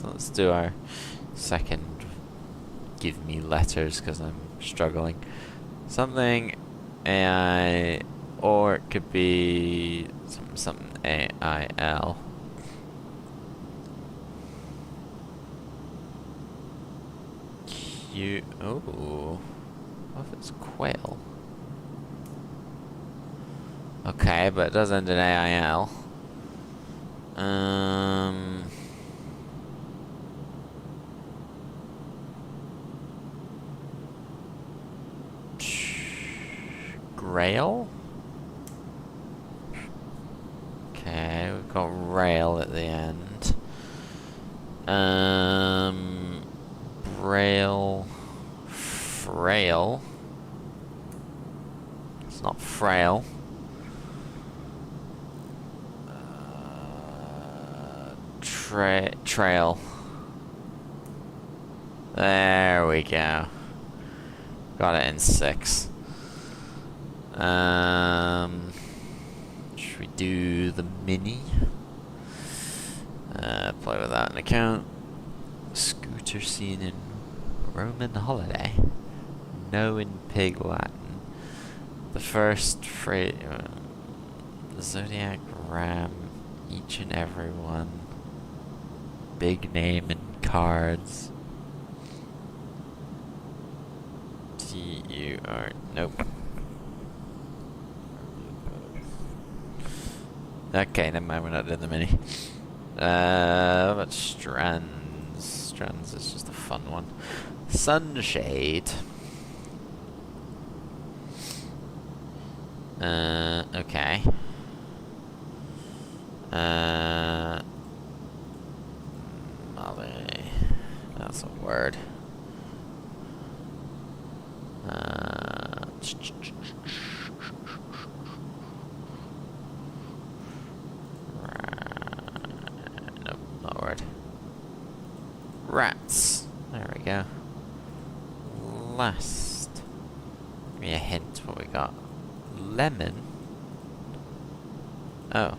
Speaker 1: Let's do our second give me letters because I'm struggling. Something AI, or it could be something AIL. Oh, what if it's quail? Okay, but it does end in AIL. Grail? Okay, we've got rail at the end. Braille. Frail. It's not frail. Trail. There we go. Got it in 6. Should we do the mini? Play without an account. Scooter scene in Roman holiday. No in Pig Latin. The first phrase. Zodiac Ram. Each and every one. Big name in cards. TUR. Nope. Okay, never mind, we're not doing the mini. But strands. Strands is just a fun one. Sunshade. Okay. Molly. That's a word. Nope, not a word. Rats. There we go. Last. Give me a hint what we got. Lemon. Oh.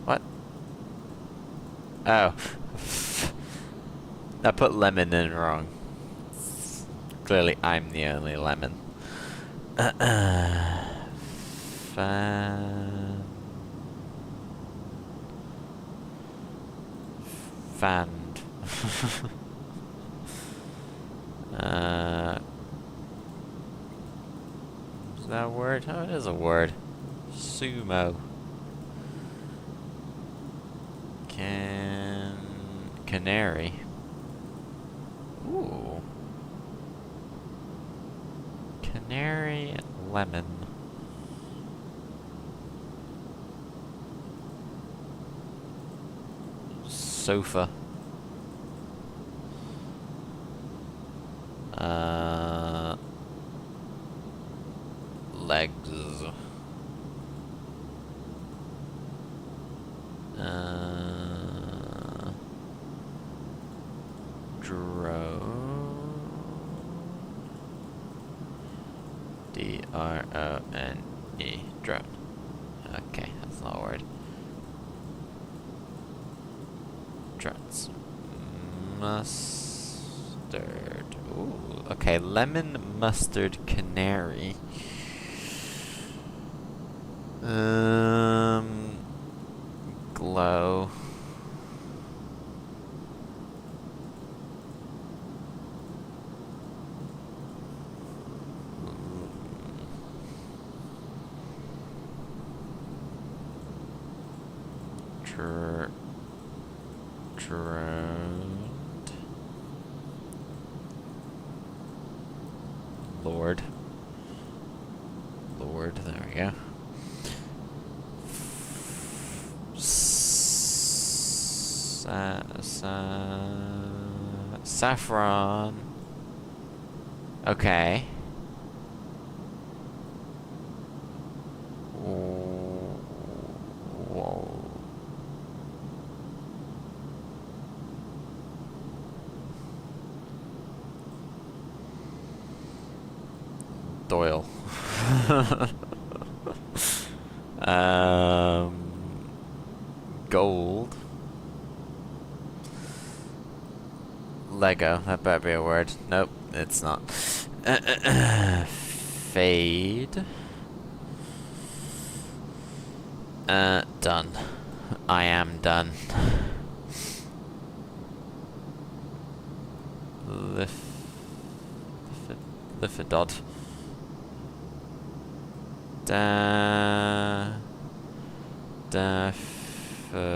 Speaker 1: What? Oh. I put lemon in wrong. Clearly I'm the only lemon. Fanned. Is that a word? Oh, it is a word. Sumo. Canary. Ooh. Canary and lemon. Sofa. Legs. Drove. D-R-O-N-E. Drone. Okay, that's not a word. Drones. Mustard. Ooh, okay, lemon, mustard, canary. Glow. Drowned. Lord. Lord, there we go. Saffron. Okay. Whoa. Doyle. Gold. Lego. That better be a word. Nope, it's not. Fade. Done. I am done. Lifidod. Daffodil.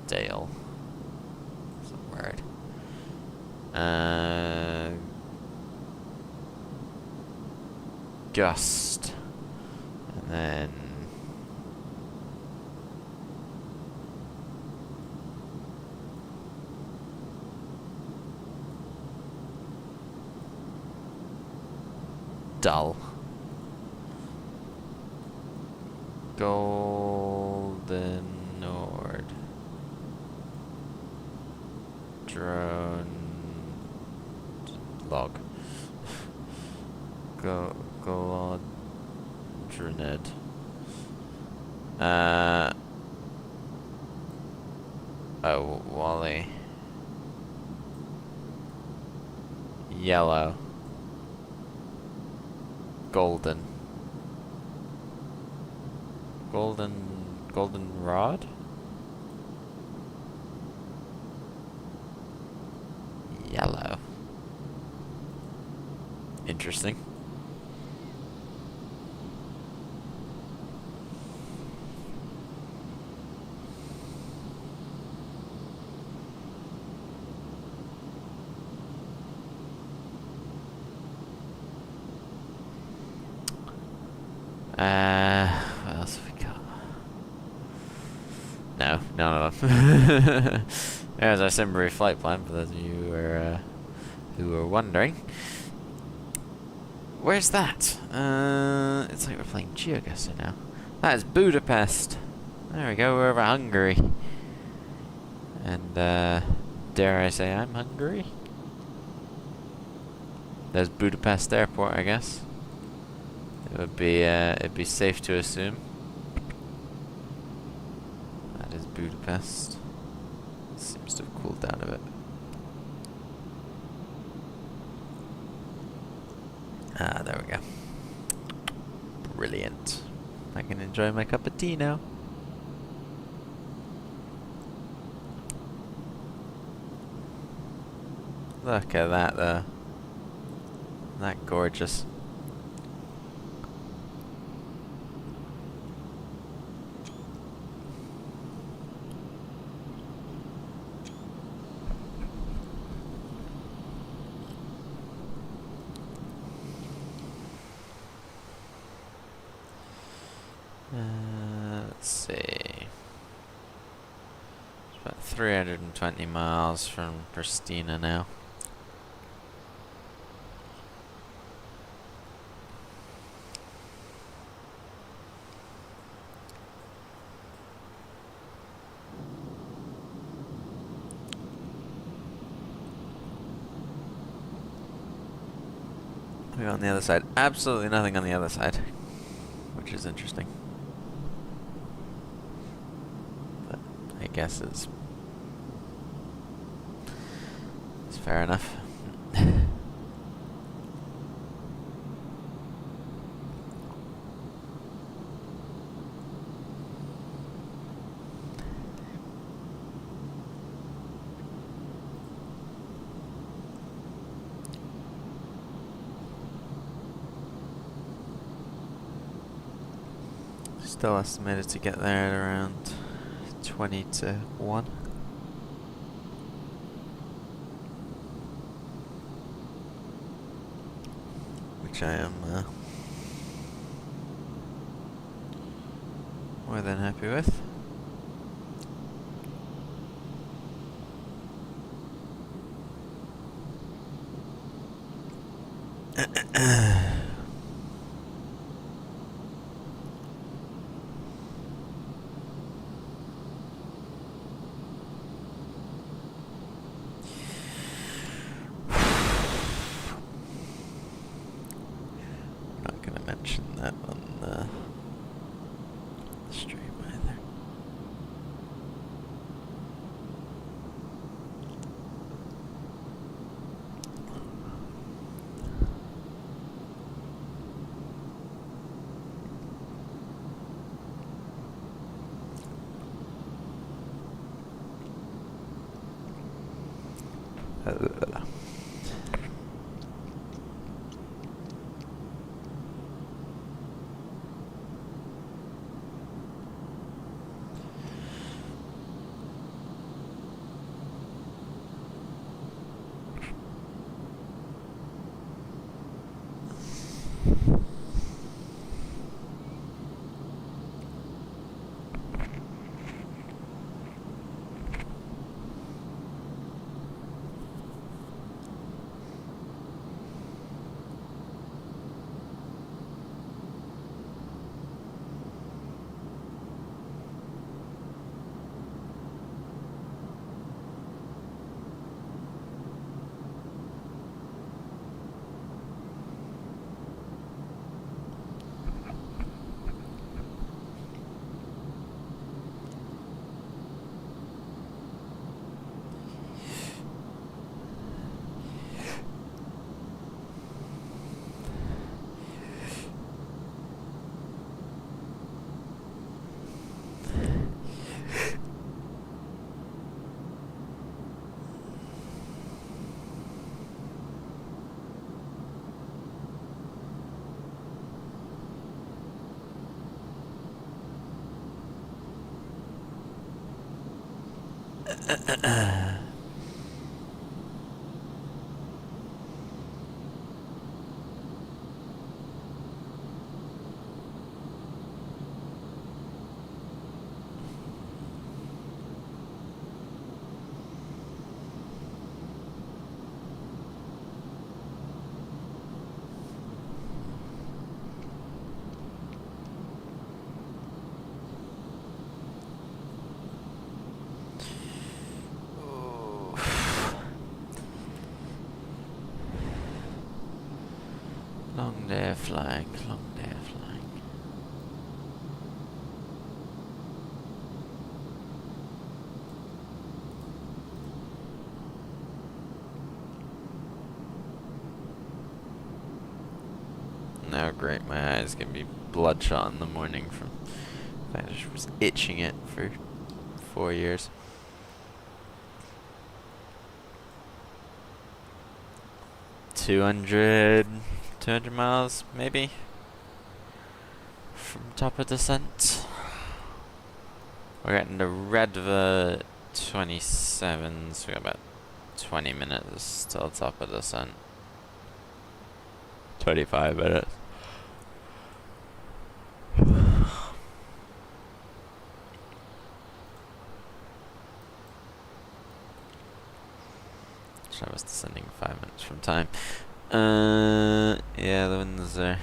Speaker 1: Dale. That's a word. Gust. And then dull. Golden Nord. Drone. Log. Golodronid. Oh, Wally. Yellow. Golden. Golden rod? Yellow. Interesting. What else have we got? No, none of them. There's our Simbury flight plan, for those of you who were wondering. Where's that? It's like we're playing GeoGuessr now. That is Budapest. There we go, we're over Hungary. And, dare I say I'm Hungary? There's Budapest Airport, I guess. It'd be safe to assume. That is Budapest. Seems to have cooled down a bit. Ah, there we go. Brilliant. I can enjoy my cup of tea now. Look at that, though. Isn't that gorgeous? Let's see. About 320 miles from Pristina now. We're on the other side. Absolutely nothing on the other side, which is interesting. But I guess it's fair enough. Still estimated to get there at around 20 to 1. Which I am more than happy with. Mention that on the stream either. Long day of flying, long day of flying. Now great, my eyes can be bloodshot in the morning from I just was itching it for 4 years. 200 miles, maybe, from top of descent. We're getting to Redva 27, so we got about 20 minutes till top of descent. 25 minutes. I was descending 5 minutes from time. Yeah, the winds are...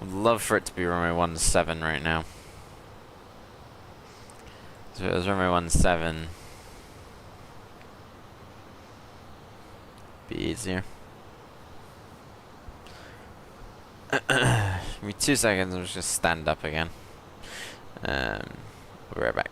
Speaker 1: I'd love for it to be runway 17 right now. So if it was runway 17, be easier. Give me 2 seconds, I'll just stand up again. We'll be right back.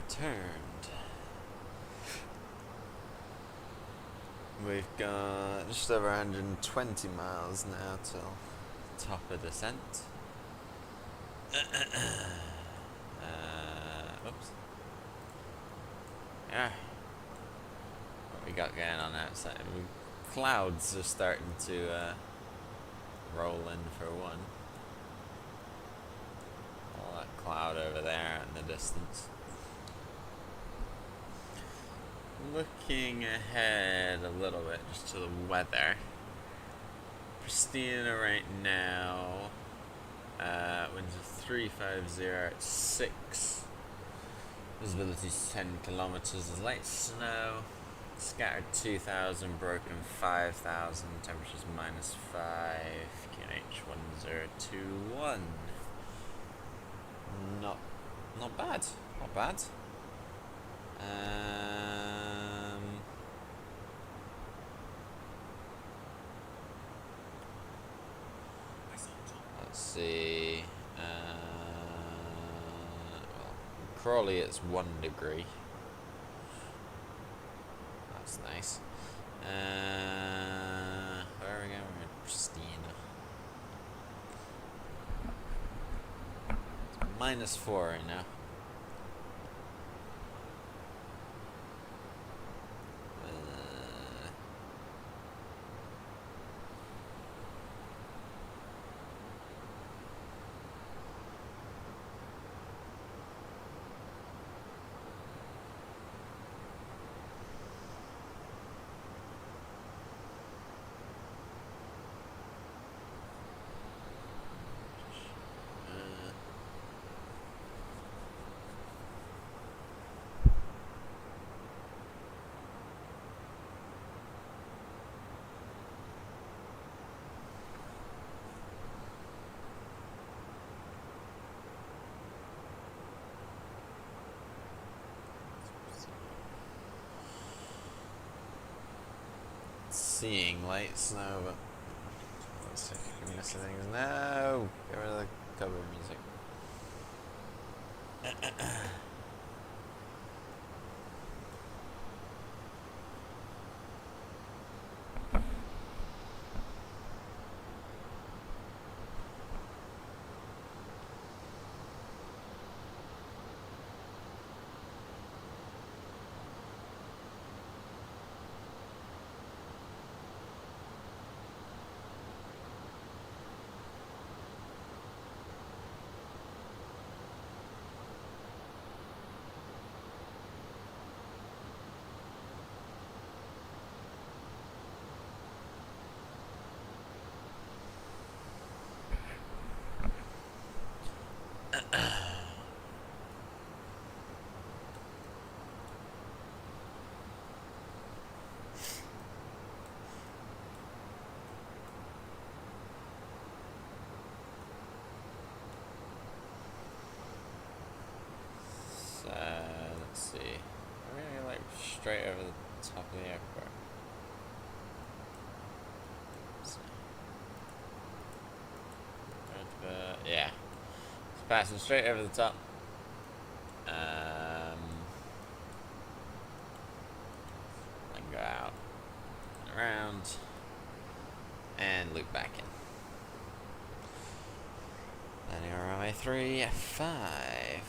Speaker 1: returned. We've got just over 120 miles now till top of descent. Oops. Yeah. What we got going on outside? Clouds are starting to roll in for one. All that cloud over there in the distance. Looking ahead a little bit just to the weather. Pristina right now. Winds of 350 at 6. Visibility is 10 kilometers. There's light snow. Scattered 2,000, broken 5,000. Temperatures -5. QNH 1021. Not bad. Not bad. Let's see. Well, Crawley it's 1 degree. That's nice. Where are we going? We're in Pristina. It's -4 right now. Seeing light snow, but let's see if we can miss things. No! Get rid of the cover music. Let's see. We're gonna go like straight over the top of the airport. Yeah. It's passing straight over the top. Then go out, around, and loop back in. Then you're on runway 35.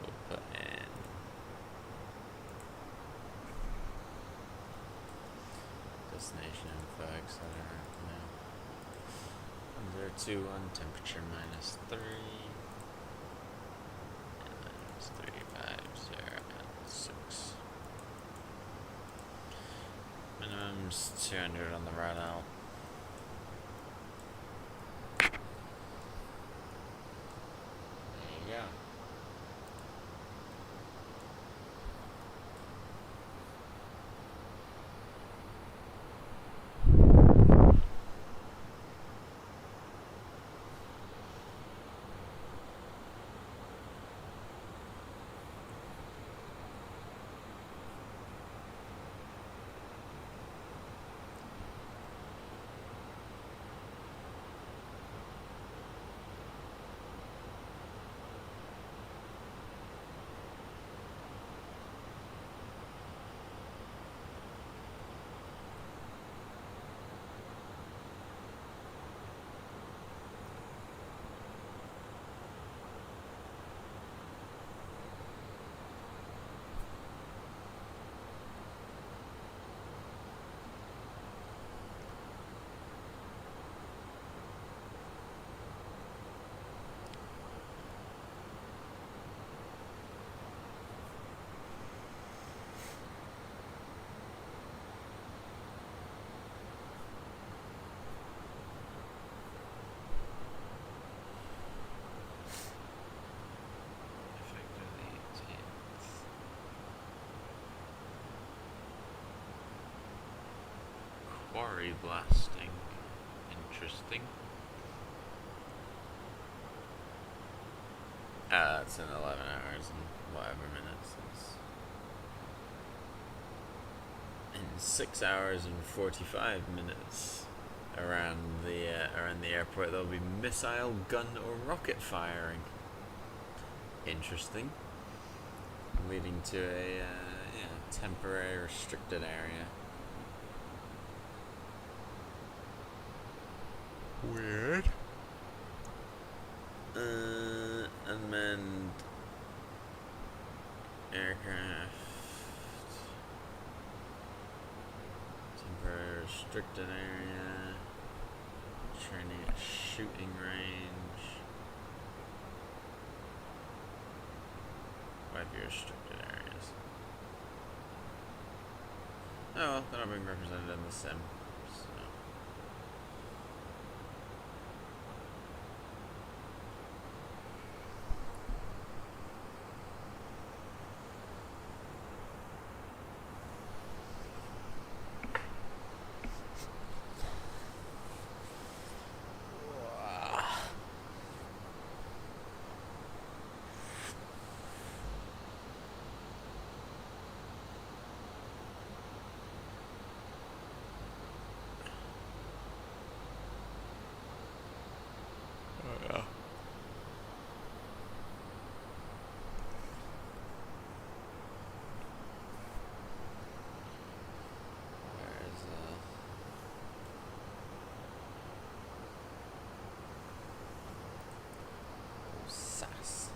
Speaker 1: We'll put in destination info, etc. No. 021, temperature -3. And then it's 350 and 6. Minimum's 200 on the run out. There you go. quarry blasting. Interesting. It's in 11 hours and whatever minutes. In 6 hours and 45 minutes around the airport there'll be missile, gun or rocket firing. Interesting. Leading to a temporary restricted area. Weird. Unmanned aircraft. Temporary restricted area. Training at shooting range. 5-year restricted areas. Oh well, they're not being represented in the sim. So. Yeah. Where's SAS?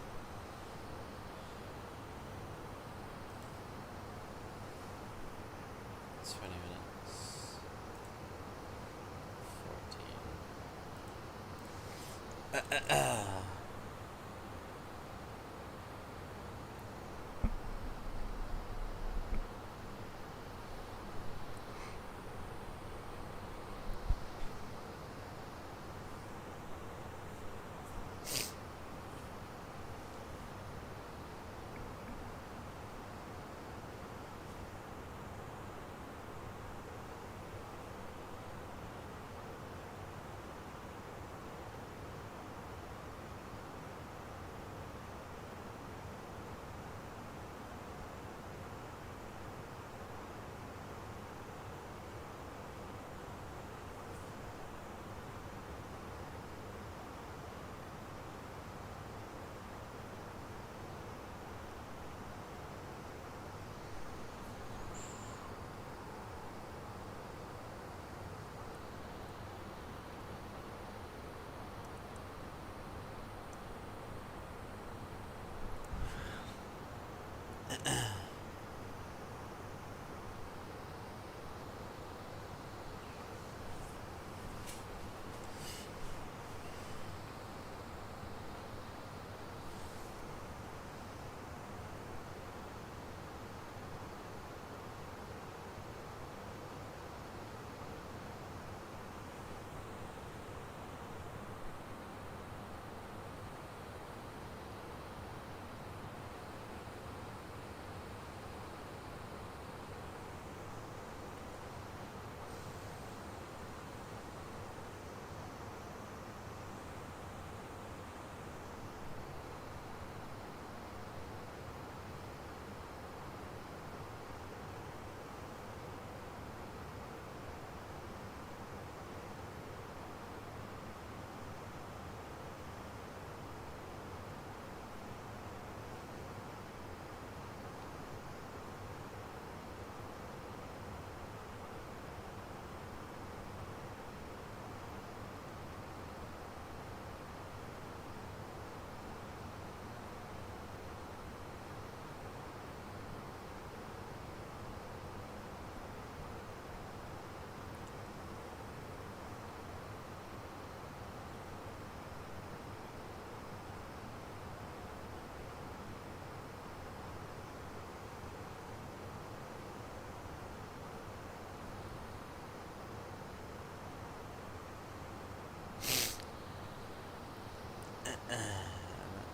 Speaker 1: It's 20 minutes. 14.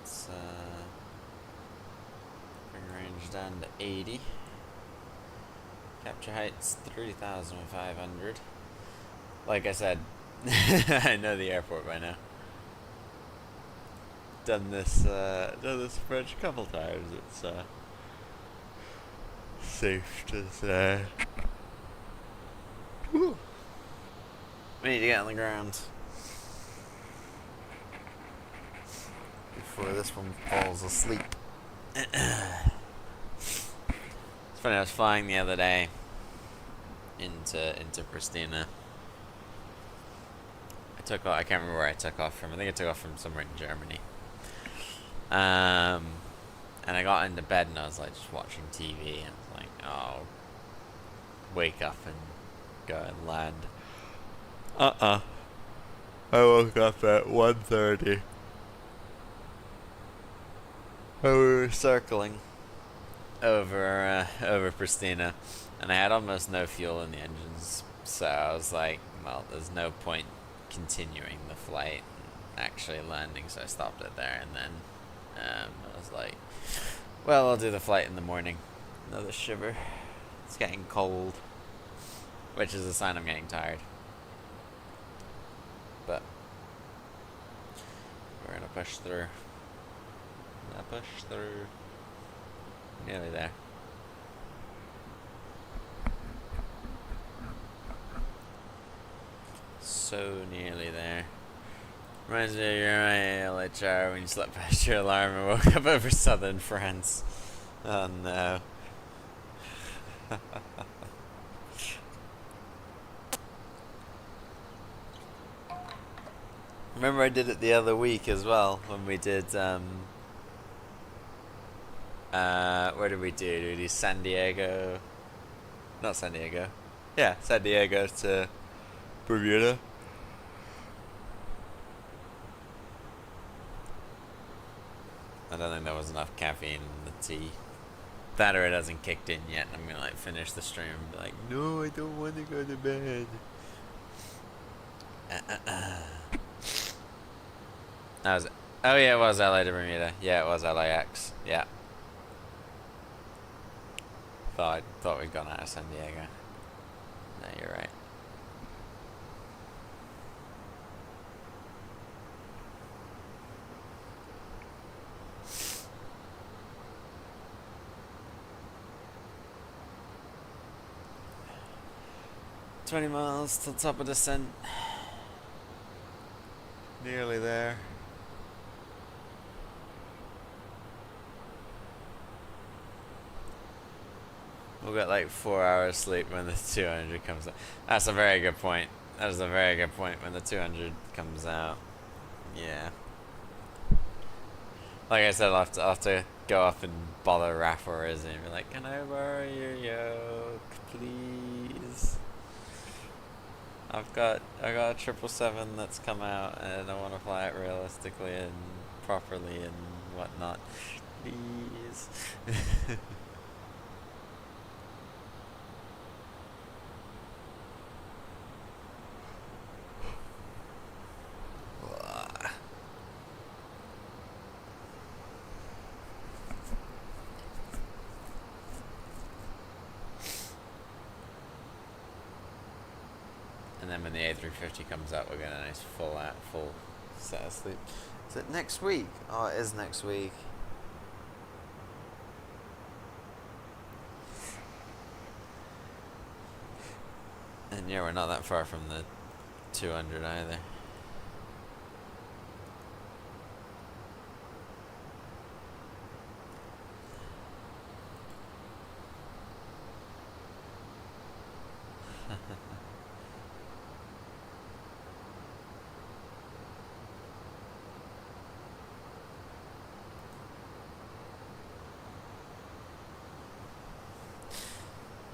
Speaker 1: That's bring range down to 80. Capture height's 3,500. like I said, I know the airport by now. Done this bridge a couple times. It's safe to say. Whew. We need to get on the ground before this one falls asleep. It's funny, I was flying the other day into Pristina. I can't remember where I took off from. I think I took off from somewhere in Germany. And I got into bed and I was like just watching TV and I was like, oh, wake up and go and land. I woke up at 1:30. And we were circling over Pristina, and I had almost no fuel in the engines, so I was like, well, there's no point continuing the flight and actually landing, so I stopped it there, and then I was like, well, I'll do the flight in the morning. Another shiver. It's getting cold, which is a sign I'm getting tired. But we're gonna push through. Nearly there. So nearly there. Reminds me of your LHR when you slept past your alarm and woke up over southern France. Oh no. Remember I did it the other week as well when we did where did we do? Did we do San Diego? Not San Diego. Yeah, San Diego to Bermuda. I don't think there was enough caffeine in the tea. That or it hasn't kicked in yet, and I'm gonna like finish the stream and be like, no, I don't want to go to bed. That was, oh yeah, it was LA to Bermuda. Yeah, it was LAX. Yeah. Thought we'd gone out of San Diego. No, you're right. $20 miles to the top of descent. Nearly there. We'll get like 4 hours sleep when the 200 comes out. That's a very good point. That is a very good point when the 200 comes out. Yeah. Like I said, I'll have to go up and bother Raph or Izzy and be like, can I borrow your yoke, please? I've got a 777 that's come out and I want to fly it realistically and properly and whatnot. Please. And then when the A350 comes out, we'll get a nice full set of sleep. Is it next week? Oh, it is next week. And yeah, we're not that far from the 200 either.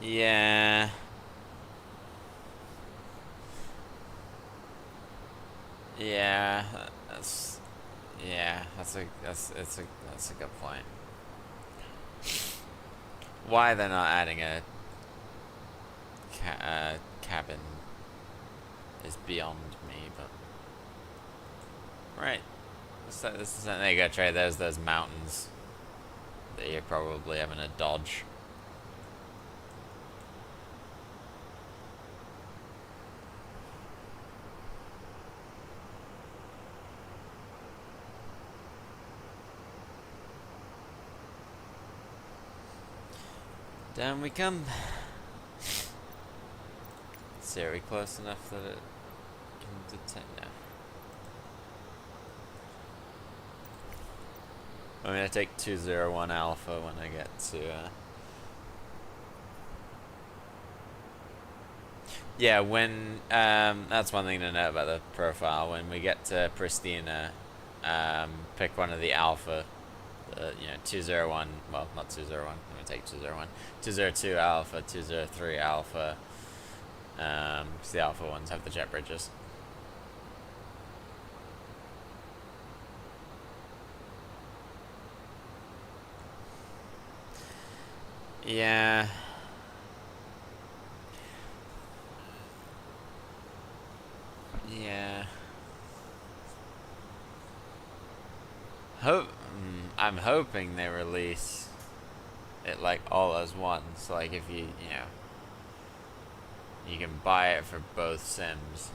Speaker 1: Yeah. Yeah, that's a good point. Why they're not adding a cabin is beyond me, but right. This is there you go, Trey. There's those mountains that you're probably having to dodge. Down we come. Let's see, are we close enough that it can detect now? I'm gonna take 201 Alpha when I get to yeah, when that's one thing to note about the profile. When we get to Pristina, pick one of the Alpha, you know, 201. Well, not 201. Let me take 201. 202 Alpha, 203 Alpha. Because the Alpha ones have the jet bridges. Yeah. Yeah. I'm hoping they release it like all as one. So like if you know, you can buy it for both sims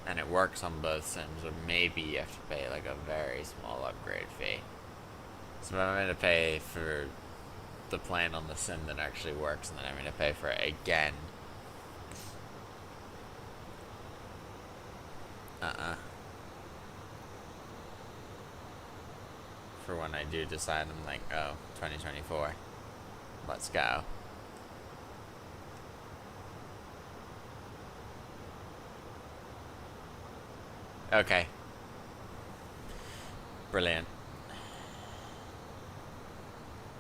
Speaker 1: and it works on both sims, or maybe you have to pay like a very small upgrade fee. So I'm going to pay for the plan on the sim that actually works, and then I'm going to pay for it again. For when I do decide, I'm like, oh, 2024. Let's go. Okay. Brilliant.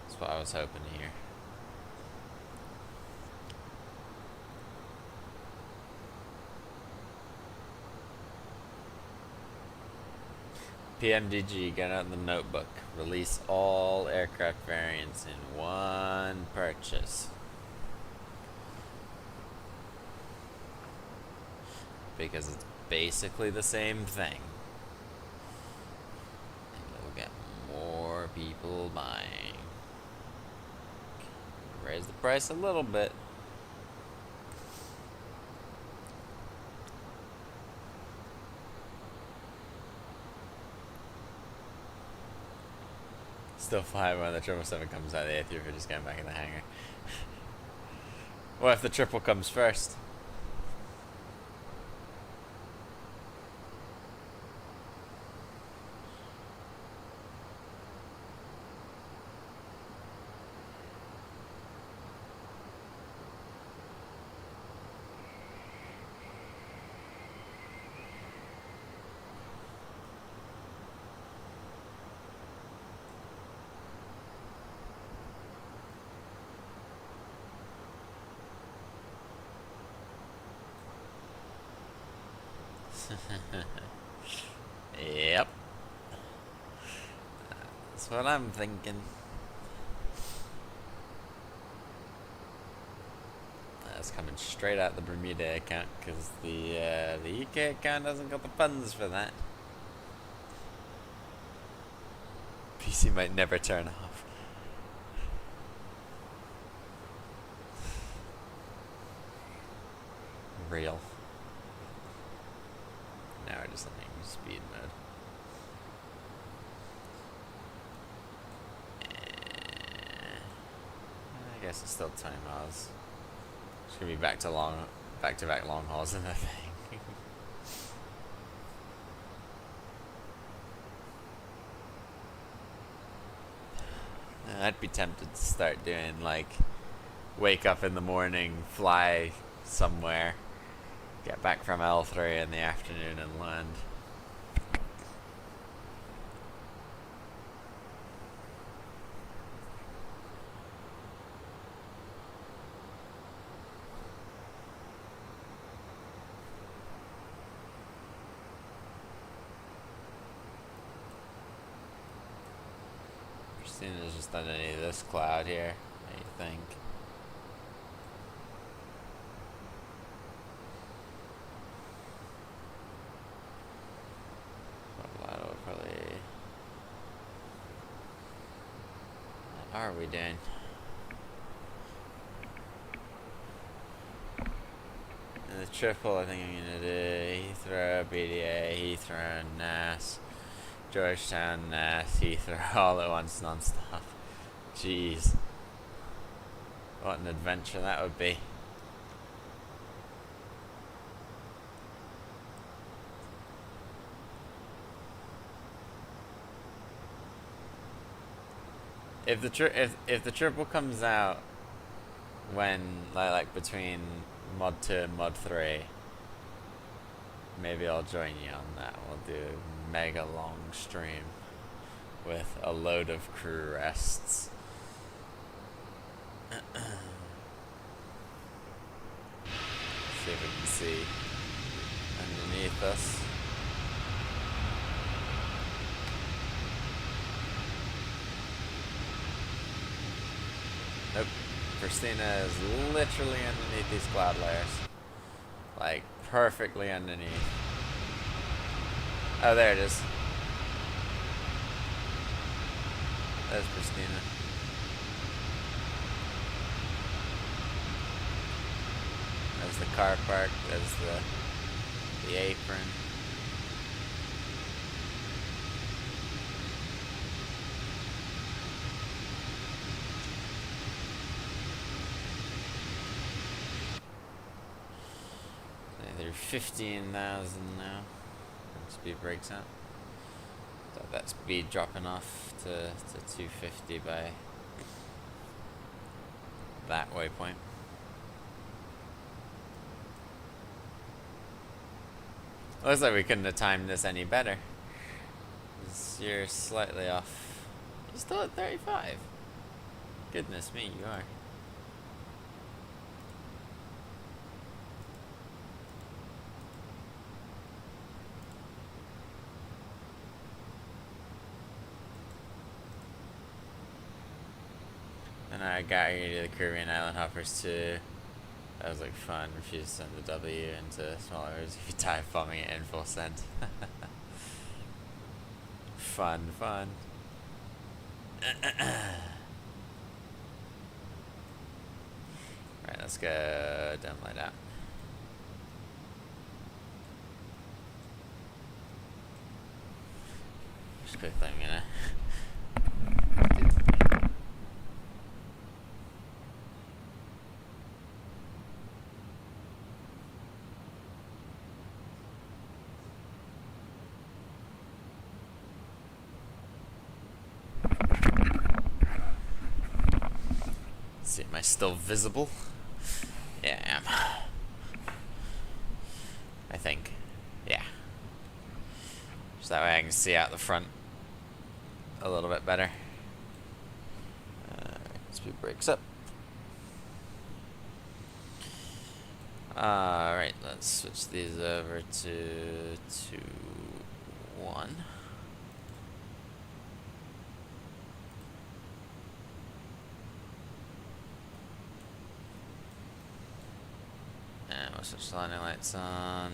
Speaker 1: That's what I was hoping to hear. PMDG, get out the notebook. Release all aircraft variants in one purchase. Because it's basically the same thing. And you'll get more people buying. Raise the price a little bit. Still fly when the 777 comes out of the A320 just going back in the hangar. What if the triple comes first? Yep. That's what I'm thinking. That's coming straight out the Bermuda account because the UK account hasn't got the funds for that. PC might never turn off. Real. Now we're just letting speed mode. I guess it's still 20 miles. It's gonna be back to back long hauls in the thing. I'd be tempted to start doing like wake up in the morning, fly somewhere, get back from L3 in the afternoon and land. Christina's just underneath this cloud here, what do you think? Probably. What are we doing? And the triple, I think I'm gonna do Heathrow, BDA, Heathrow, NAS, Georgetown, NAS, Heathrow, all at once non-stop. Jeez. What an adventure that would be. If the triple comes out when like between mod 2 and mod 3, maybe I'll join you on that. We'll do a mega long stream with a load of crew rests. See if we can see underneath us. Nope. Christina is literally underneath these cloud layers. Like, perfectly underneath. Oh, there it is. There's Christina. There's the car park. There's the apron. They're 15,000 now. Speed breaks out. So that speed dropping off to 250 by that waypoint. Looks like we couldn't have timed this any better. You're slightly off. You're still at 35. Goodness me, you are. And I got you to the Caribbean Island Hoppers too. That was like fun. Refuse to send the W into small areas if you dive bombing it in full send. Fun. Right, let's go down like that. Just quickly, I'm gonna see, am I still visible? Yeah, I am. I think. Yeah. Just that way I can see out the front a little bit better. Speed brakes up. Alright, let's switch these over to 2-1. And we'll switch the landing lights on.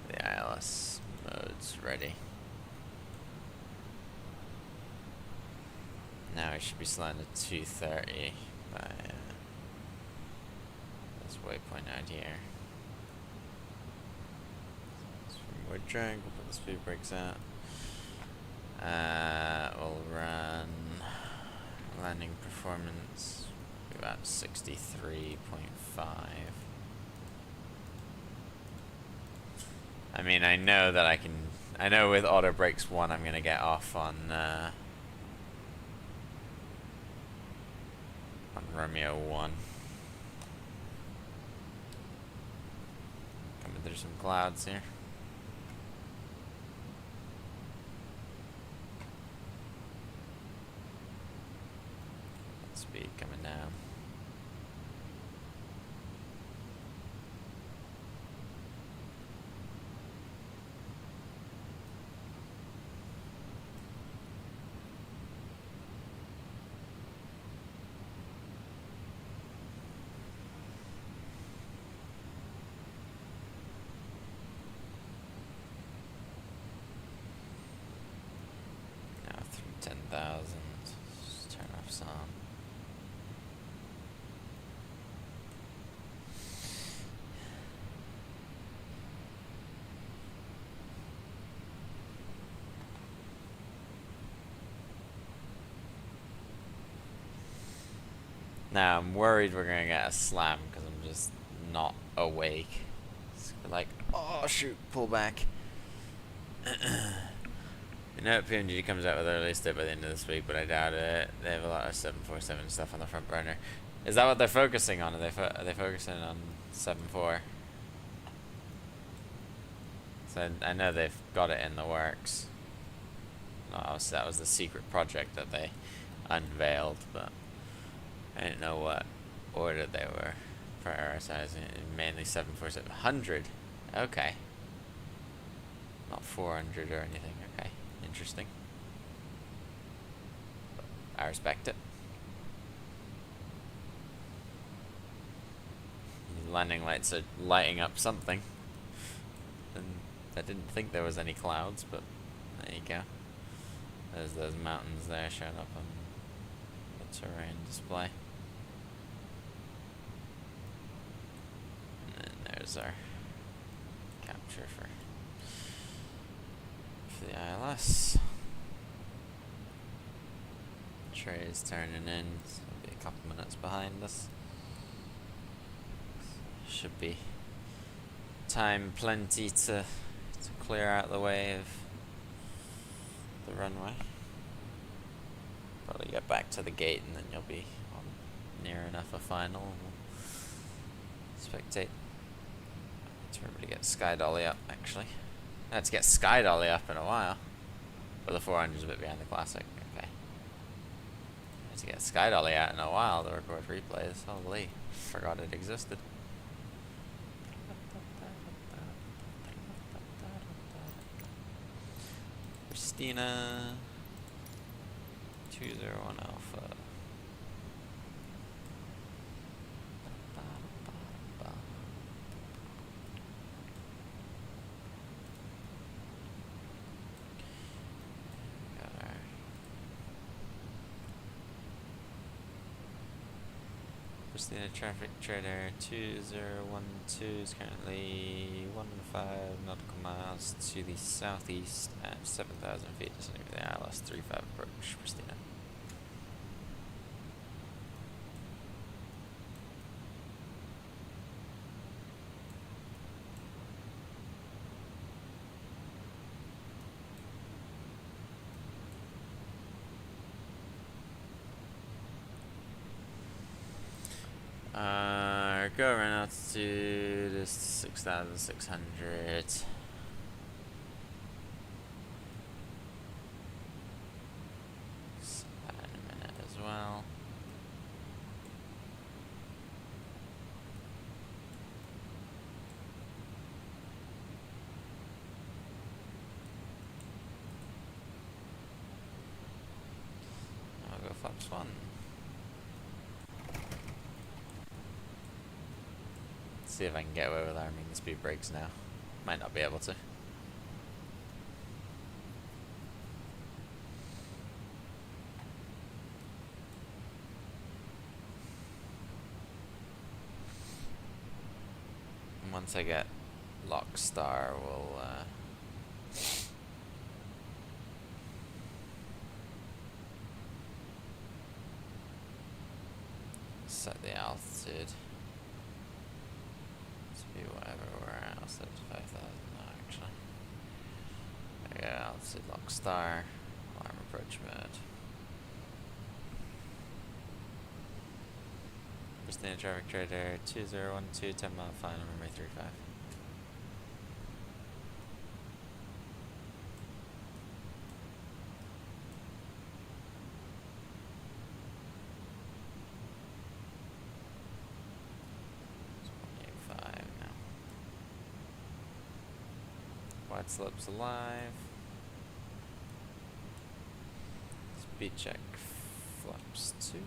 Speaker 1: The ILS mode's ready. Now we should be slowing to 230 by this waypoint out here. Wood drag, we'll put the speed brakes out. We'll run landing performance about 63.5. I mean, I know that I know with auto brakes 1 I'm gonna get off on Romeo 1. Coming through some clouds here. Speed coming down. Now through 10,000. Just turn off some. Now I'm worried we're gonna get a slam because I'm just not awake. It's like, oh shoot, pull back. I know PNG comes out with their release date by the end of this week, but I doubt it. They have a lot of 747 stuff on the front burner. Is that what they're focusing on? Are they focusing on 7.4? So I know they've got it in the works. Obviously that was the secret project that they unveiled, but I didn't know what order they were prioritizing. Mainly 747-100. Okay. Not 400 or anything. Okay. Interesting. I respect it. The landing lights are lighting up something. And I didn't think there was any clouds, but there you go. There's those mountains there showing up on the terrain display. And then there's our capture for the ILS. Trey's turning in, so it'll be a couple minutes behind us. Should be time plenty to clear out the way of the runway. Probably get back to the gate and then you'll be on near enough a final and we'll spectate. To remember to get Sky Dolly up actually. I had to get Sky Dolly up in a while. But the 400's a bit behind the Classic. Okay. I had to get Sky Dolly out in a while to record replays. Holy, forgot it existed. Christina 201 Alpha. Got our Christina Traffic Trader 2012 is currently 15 nautical miles to the southeast at 7,000 feet, descending with the ILS 35 approach. Christina. Go around altitude is 6,600. Set that in a minute as well. I'll go flaps 1. See if I can get away with arming the speed brakes now. Might not be able to. And once I get lock star, we'll set the altitude. Whatever we're at, I'll set it to 5,000 now actually. Yeah, I'll see lock star, alarm approach mode. Christina Traffic Trader 2012, 10 mile final, runway 35. Wide slopes alive. Speed check flaps 2.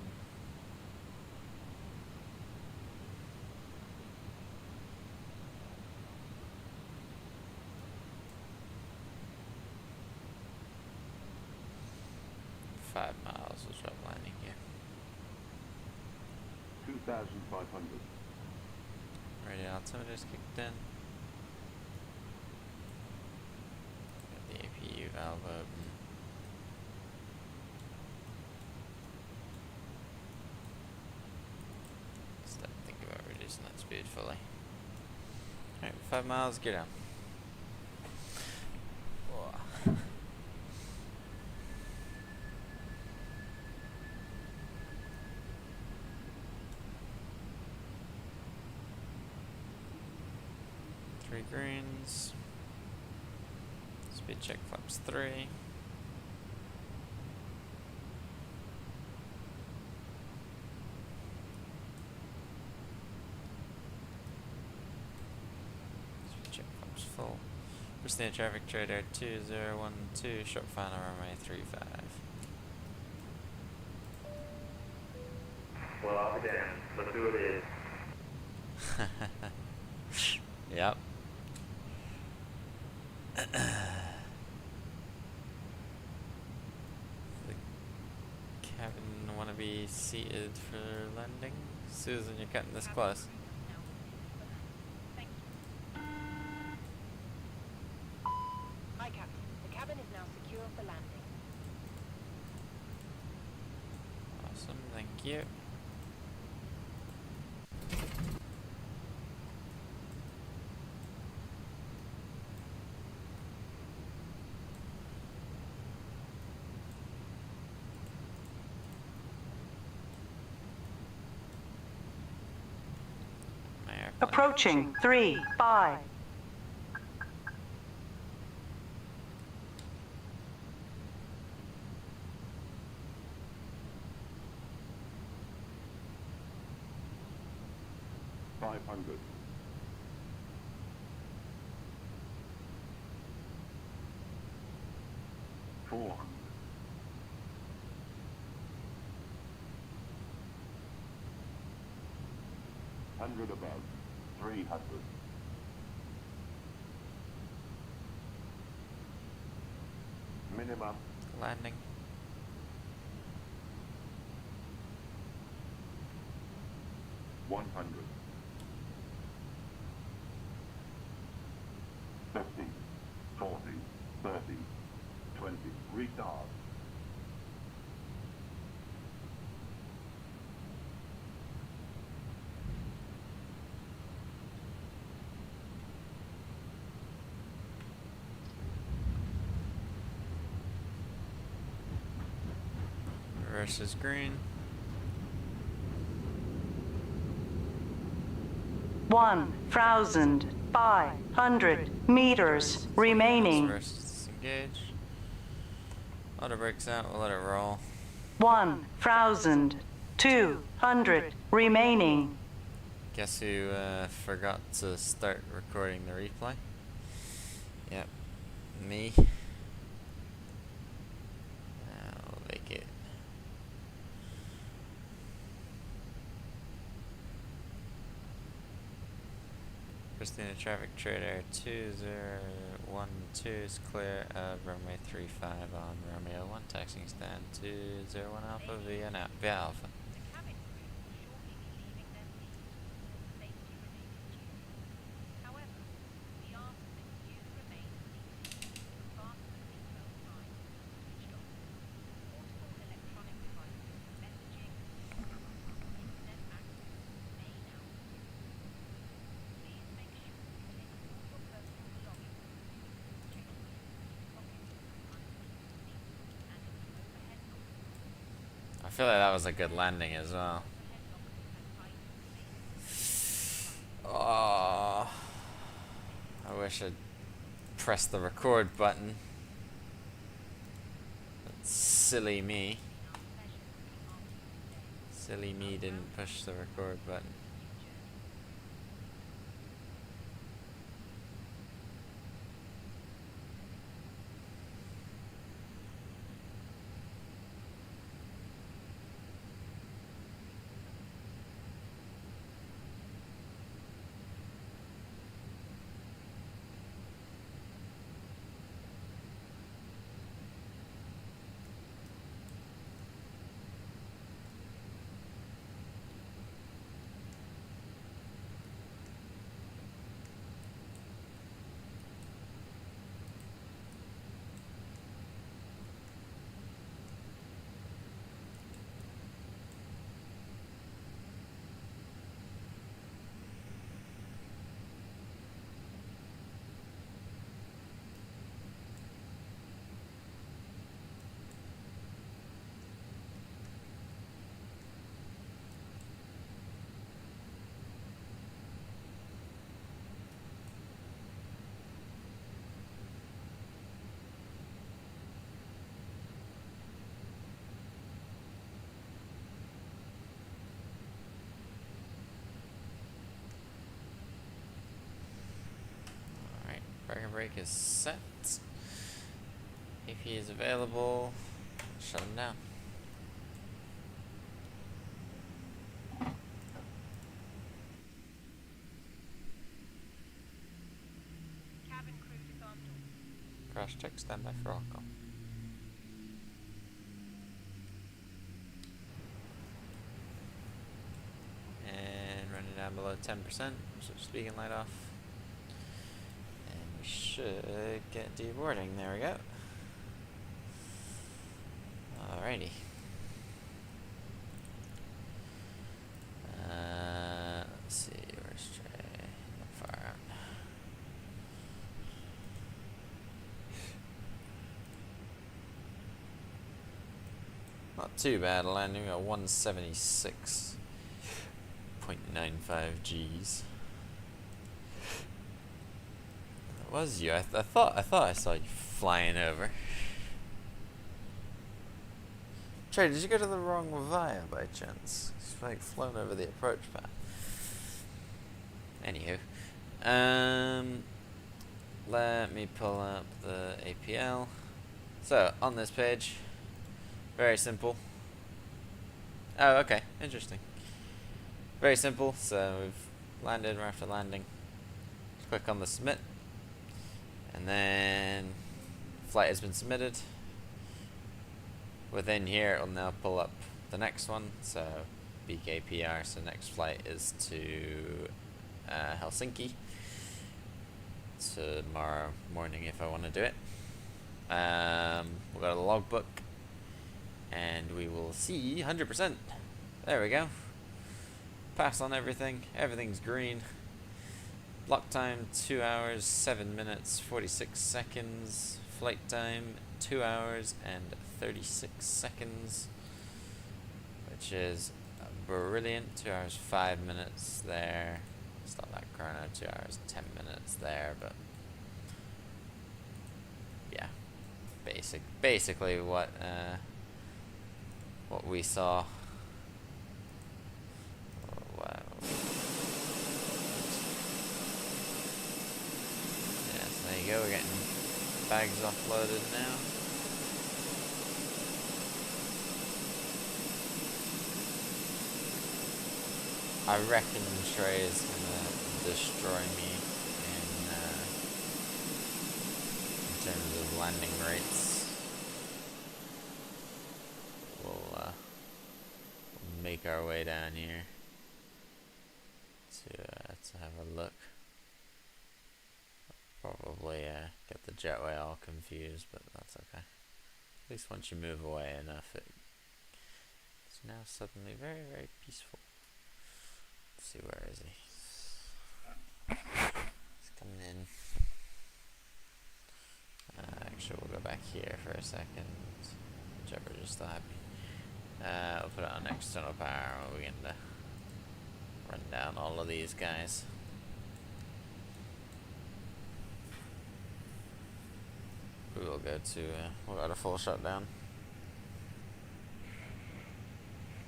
Speaker 1: Five miles was rough landing here.
Speaker 3: 2,500.
Speaker 1: Radio altimeter's kicked in. The APU valve open. speed fully. Alright, 5 miles, get down. Whoa. Three greens. Speed check flaps 3. Speed check flaps full. Pristine traffic trader 2012, short final runway 35.
Speaker 3: Well, I'll be damned. Let's do it.
Speaker 1: Yep. The cabin want to be seated for landing. Susan, you're cutting this close.
Speaker 4: Hi, Captain. The cabin is now secure for landing.
Speaker 1: Awesome, thank you. My airplane.
Speaker 2: Approaching 3, 5.
Speaker 5: $500. 400. 100 above. 300. Minimum.
Speaker 1: Landing.
Speaker 5: 100. 50. 40. 30. 20. Retard.
Speaker 1: Reverse is green.
Speaker 2: 1,500 meters remaining.
Speaker 1: Reverse disengage. Auto brakes out, we'll let it roll.
Speaker 2: 1,200 remaining.
Speaker 1: Guess who forgot to start recording the replay? Yep, me. I'll make it. Christina traffic trader 2012 is clear of runway 35 on Romeo 1, taxiing stand 201 Alpha via Alpha.
Speaker 4: The cabin crew will shortly be leaving their seats for safety related duties. However, we ask that you remain seated and fasten the seatbelt sign switched off. Portable electronic devices, messaging, internet access may now be used. Please make sure you take all your personal belongings with you. Check your pockets underneath the seat and in the overhead lockers.
Speaker 1: I feel like that was a good landing as well.
Speaker 4: Overhead lockers and items may
Speaker 1: Oh, I wish I'd pressed the record button. That's silly me. Silly me didn't push the record button. brake is set. If he is available, shut him down.
Speaker 4: Cabin crew to go up.
Speaker 1: Crash check, standby for Alcom. And running down below 10%, so speaking light off. And we should get deboarding. There we go. Alrighty. Let's see, where's Trey? Not far out. Not too bad, landing at 176.95 Gs. That was you. I thought I saw you flying over. Trey, did you go to the wrong via by chance? It's like flown over the approach path. Anywho, let me pull up the APL. So on this page, very simple. Oh, okay, interesting. Very simple. So we've landed. We're after landing. Click on the submit, and then flight has been submitted. Within here, it'll now pull up the next one. So BKPR. So next flight is to Helsinki tomorrow morning if I want to do it. We'll go to the logbook and we will see 100%. There we go. Pass on everything. Everything's green. Block time 2 hours 7 minutes 46 seconds. Flight time 2 hours and 36 seconds, which is brilliant. 2 hours 5 minutes there. Stop that chrono. 2 hours 10 minutes there, but yeah, basically what we saw. Oh, wow. Yeah, so there you go. We're getting bags offloaded now. I reckon Trey is gonna destroy me in terms of landing rates. We'll make our way down here to have a look. Probably get the jetway all confused, but that's okay. At least once you move away enough, it's now suddenly very, very peaceful. Let's see, where is he? He's coming in. Actually, we'll go back here for a second. Whichever just thought. We'll put it on external power. We'll begin to run down all of these guys. We will go to we'll go to full shutdown.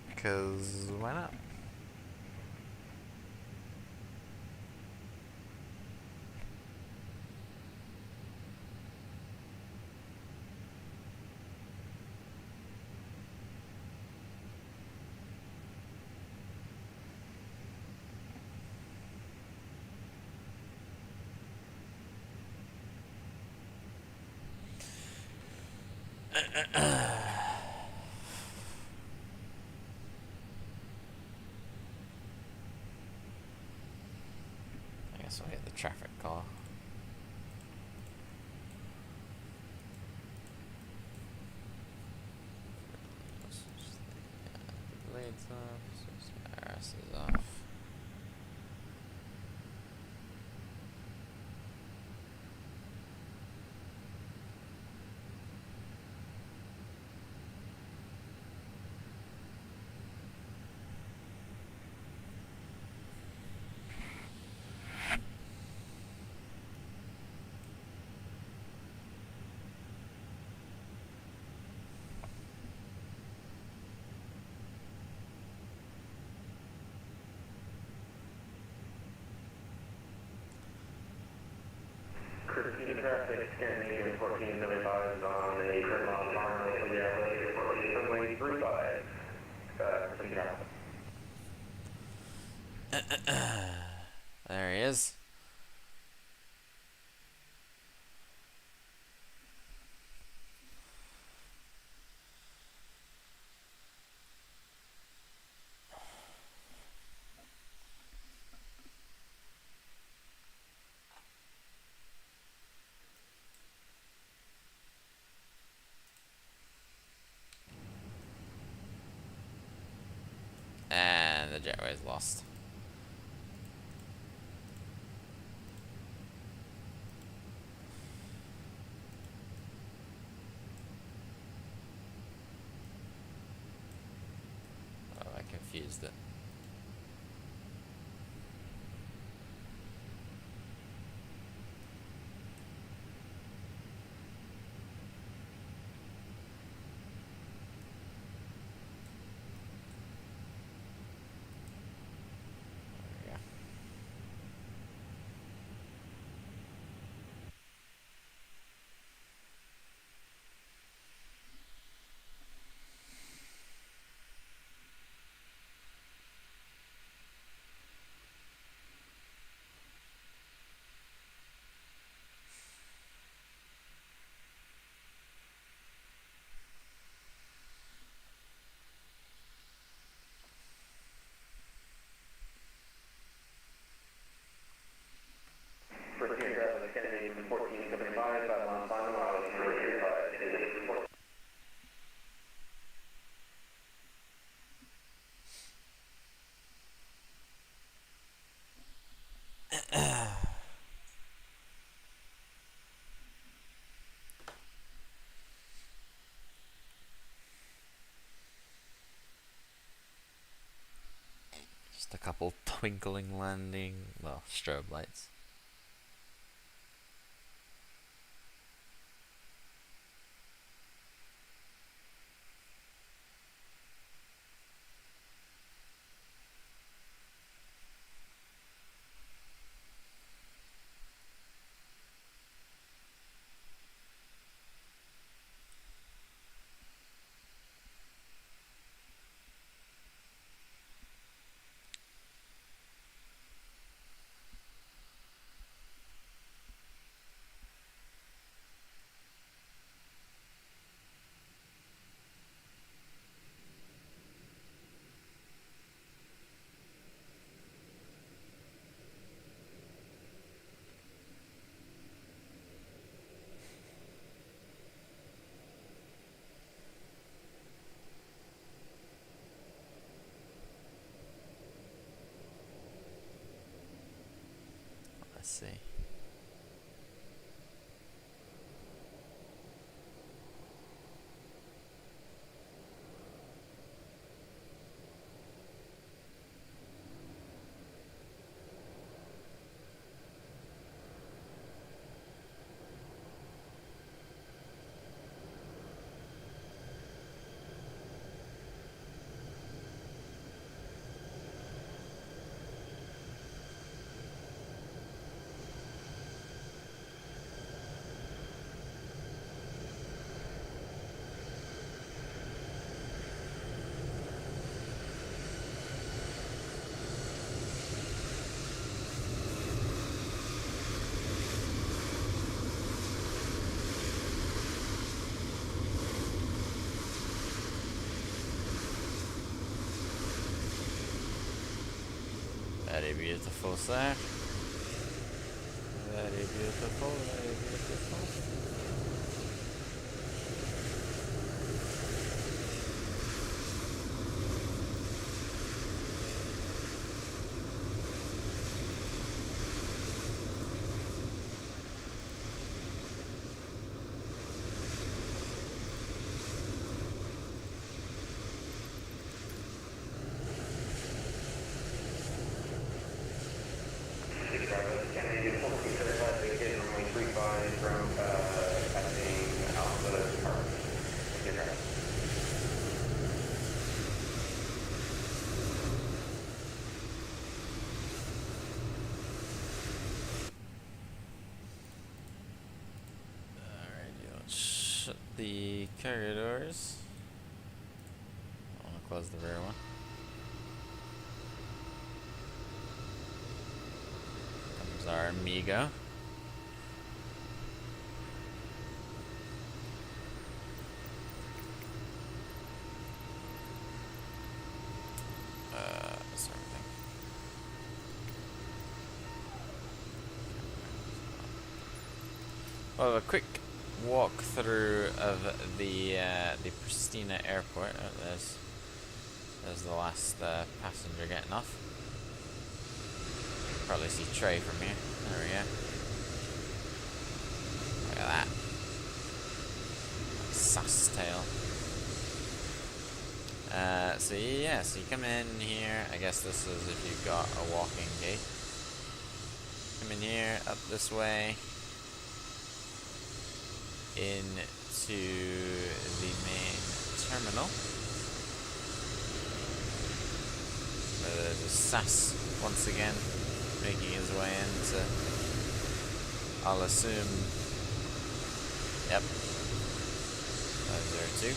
Speaker 1: Because why not? I guess we'll get the traffic call. Blades off, RS is off.
Speaker 3: Proceed traffic, Scandinavian 1475 on a grid mile runway for the LA 14 runway 35. Proceed traffic.
Speaker 1: There he is. And the jetway is lost. Oh, I confused it. There we go.
Speaker 3: Proceed traffic, Scandinavian 1475 on final mile 35 is 14.
Speaker 1: Just a couple twinkling landing, well, strobe lights. Let's see. Very beautiful, sir. Very beautiful, very beautiful.
Speaker 3: Canadian 1475 vacation runway 35 from
Speaker 1: shut the carrier doors. I want to close the rear one. Comes our amigo. That's everything. Well, a quick walk through of the Pristina airport. Oh, there's the last passenger getting off. Probably see Trey from here. There we go. Look at that. Sass tail. So yeah, so you come in here. I guess this is if you've got a walking gate. Come in here, up this way, into the main terminal. There's a SAS once again making his way into, I'll assume, yep, 502.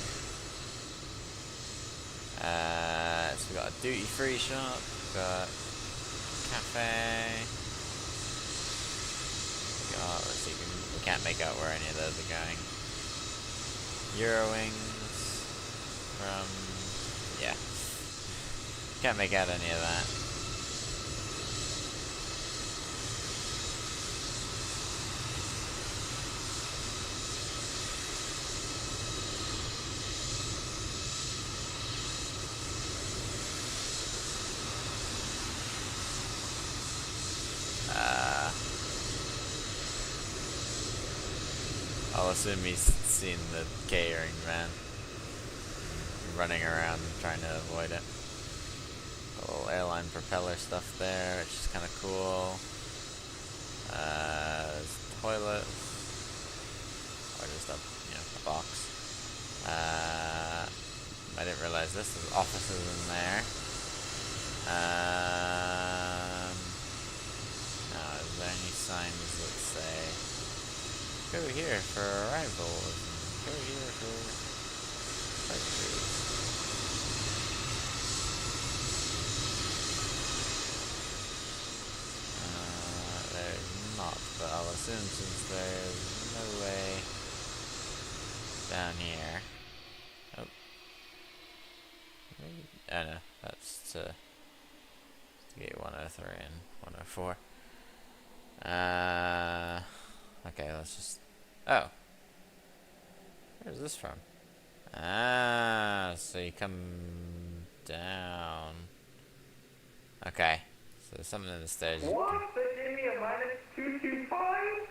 Speaker 1: So we've got a duty-free shop, we've got cafe, let's see, we can't make out where any of those are going. Eurowings from, yeah, can't make out any of that. I'll assume he's seen the catering van running around trying to avoid it. A little airline propeller stuff there, which is kind of cool. There's toilets, or just a box. I didn't realize this. There's offices in there. Now, is there any signs that say go here for arrivals, go here for departures? There's not, but I'll assume since there's no way down here. Oh. Oh no, that's to get 103 and 104. Okay, let's just... Oh. Where's this from? So you come down. Okay. So there's something in the stairs.
Speaker 3: What? They gave me a minus 225?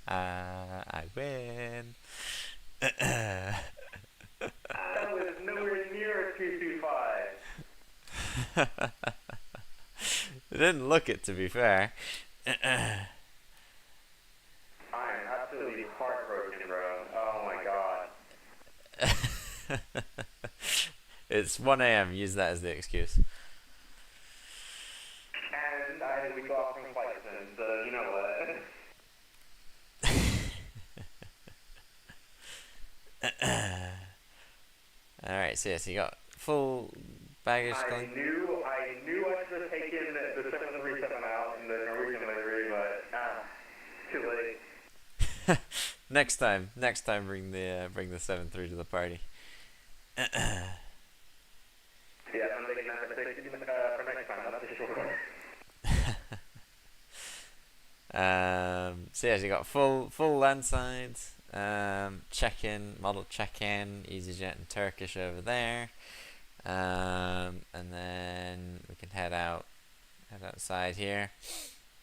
Speaker 1: I win.
Speaker 3: That was nowhere near a 225.
Speaker 1: It didn't look it, to be fair.
Speaker 3: I'm absolutely heartbroken, bro. Oh my god.
Speaker 1: It's 1 a.m. Use that as the excuse.
Speaker 3: And I had a week off from flight sim, so you know what.
Speaker 1: Alright, so yes, you got full baggage
Speaker 3: I
Speaker 1: claim.
Speaker 3: knew I should have taken the 737 out in the Norwegian livery, but too late.
Speaker 1: Next time bring the 7-3 to the party.
Speaker 3: Yeah, I'm making that mistake for next time, that's for sure.
Speaker 1: So yes, you got full land sides, check-in, model check-in, EasyJet and Turkish over there, and then we can head outside here.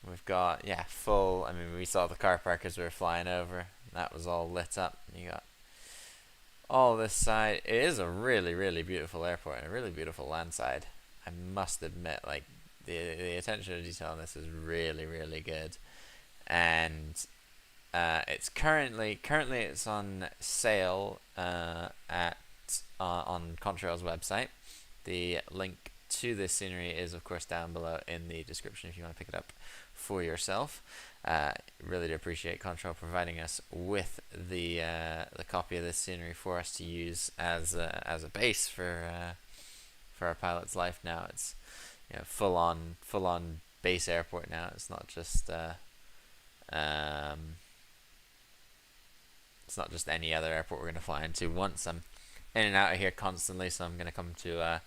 Speaker 1: We've got full. I mean, we saw the car park as we were flying over. That was all lit up. You got all this side. It is a really, really beautiful airport and a really beautiful land side. I must admit, like the attention to detail on this is really, really good. And it's currently it's on sale on Contrail's website. The link to this scenery is of course down below in the description if you want to pick it up for yourself. Really do appreciate Control providing us with the copy of this scenery for us to use as a base for our pilot's life. Now it's full on base airport now. It's not just any other airport we're gonna fly into. Once I'm in and out of here constantly, so I'm gonna come to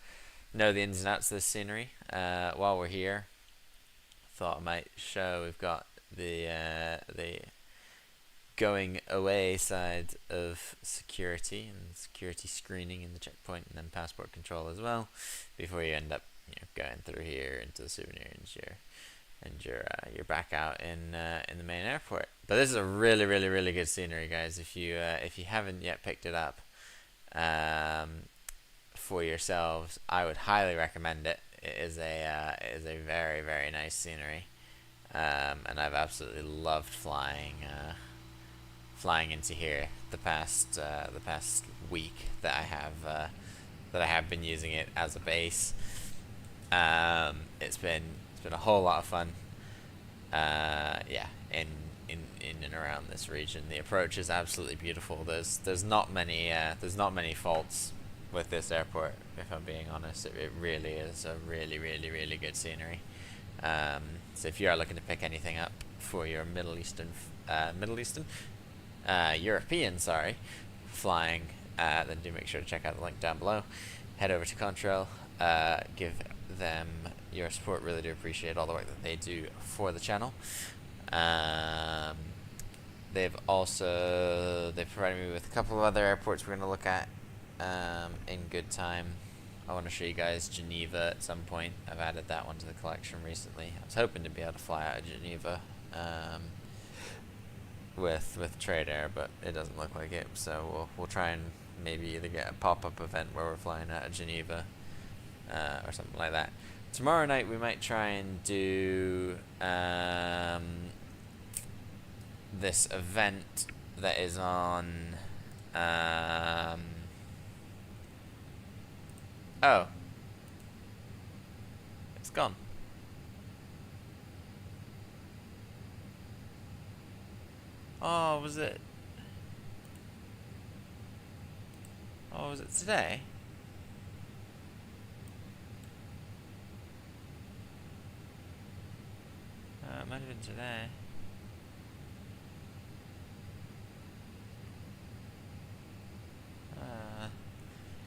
Speaker 1: know the ins and outs of this scenery. While we're here, thought I might show we've got the going away side of security and security screening in the checkpoint, and then passport control as well, before you end up going through here into the souvenir and you're back out in the main airport. But this is a really good scenery, guys. If you haven't yet picked it up for yourselves, I would highly recommend it. It is a very nice scenery, and I've absolutely loved flying into here the past week that I have been using it as a base. It's been a whole lot of fun. In and around this region, the approach is absolutely beautiful. There's not many faults with this airport, if I'm being honest. It really is a really good scenery. So if you are looking to pick anything up for your European flying, then do make sure to check out the link down below. Head over to Contrail, give them your support. Really do appreciate all the work that they do for the channel. They've provided me with a couple of other airports we're going to look at in good time. I want to show you guys Geneva at some point. I've added that one to the collection recently. I was hoping to be able to fly out of Geneva with Trade Air, but it doesn't look like it. So we'll try and maybe either get a pop-up event where we're flying out of Geneva or something like that. Tomorrow night we might try and do this event that is on oh, it's gone. Oh, was it today? It might have been today.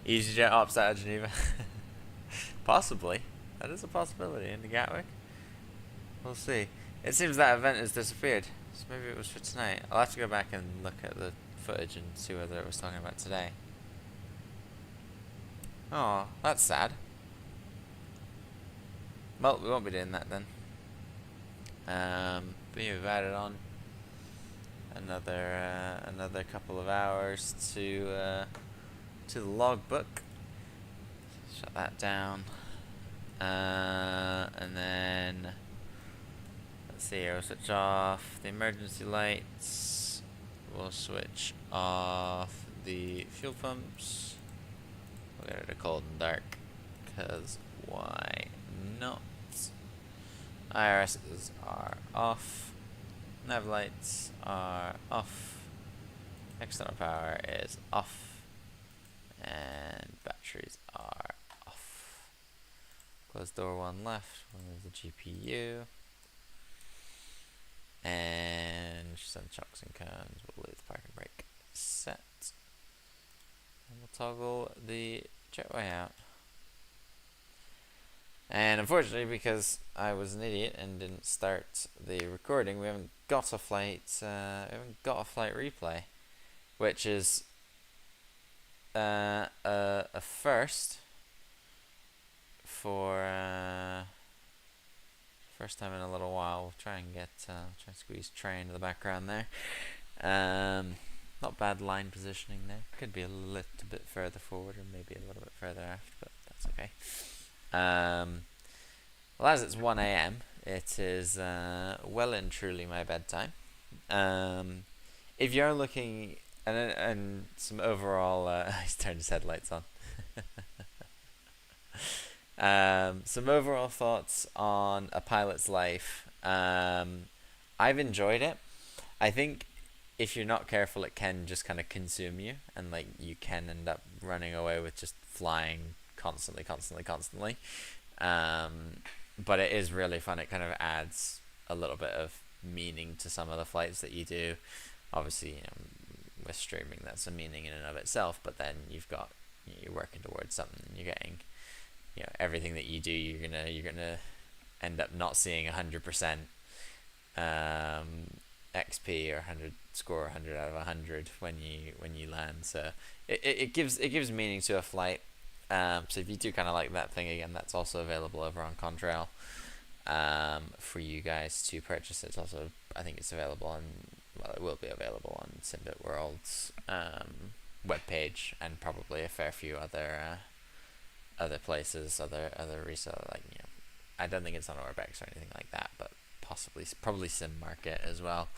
Speaker 1: EasyJet ops out of Geneva. Possibly. That is a possibility into Gatwick. We'll see. It seems that event has disappeared. So maybe it was for tonight. I'll have to go back and look at the footage and see whether it was talking about today. Oh, that's sad. Well, we won't be doing that then. But yeah, we've added on another couple of hours to the logbook. Shut that down. And then let's see here, we'll switch off the emergency lights. We'll switch off the fuel pumps. We'll get rid of cold and dark, because why not? IRSs are off. Nav lights are off. External power is off. And batteries are off. Close door one left. One is the GPU. And some chocks and cones. We'll leave the parking brake set. And we'll toggle the jetway out. And unfortunately, because I was an idiot and didn't start the recording, we haven't got a flight. Replay, which is a first for first time in a little while. We'll try and squeeze Trey into the background there. Not bad line positioning there. Could be a little bit further forward or maybe a little bit further aft, but that's okay. Well, as it's 1 AM, it is well and truly my bedtime. If you're looking, and some overall, he's turned his headlights on. Some overall thoughts on a pilot's life. I've enjoyed it. I think if you're not careful, it can just kind of consume you, and like you can end up running away with just flying constantly. But it is really fun. It kind of adds a little bit of meaning to some of the flights that you do. Obviously, with streaming, that's a meaning in and of itself. But then you're working towards something. You're getting, everything that you do. You're gonna end up not seeing 100% XP or 100 score 100 out of 100 when you land. So it gives meaning to a flight. So if you do kind of like that thing again, that's also available over on Contrail for you guys to purchase. It's also, I think it's available on, well, it will be available on Simbit World's webpage, and probably a fair few other places, other reseller, like, I don't think it's on Orbex or anything like that, but probably Sim Market as well.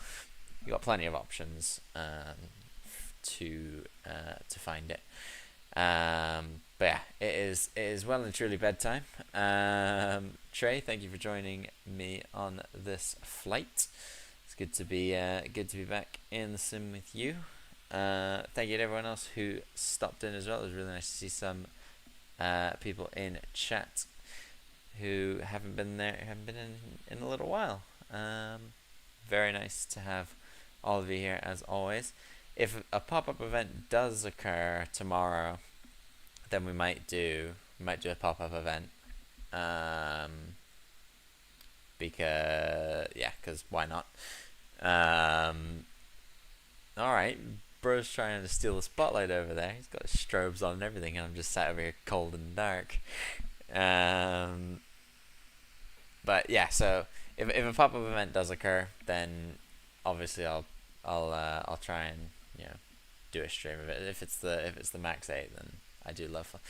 Speaker 1: You got plenty of options to find it. But yeah, it is well and truly bedtime. Trey, thank you for joining me on this flight. It's good to be back in the sim with you. Thank you to everyone else who stopped in as well. It was really nice to see some people in chat who haven't been in a little while. Very nice to have all of you here as always. If a pop-up event does occur tomorrow, then we might do a pop-up event. Because why not? Alright, bro's trying to steal the spotlight over there. He's got his strobes on and everything, and I'm just sat over here cold and dark. But yeah, so if a pop-up event does occur, then obviously I'll try and do a stream of it. If it's the Max 8, then I do love fun.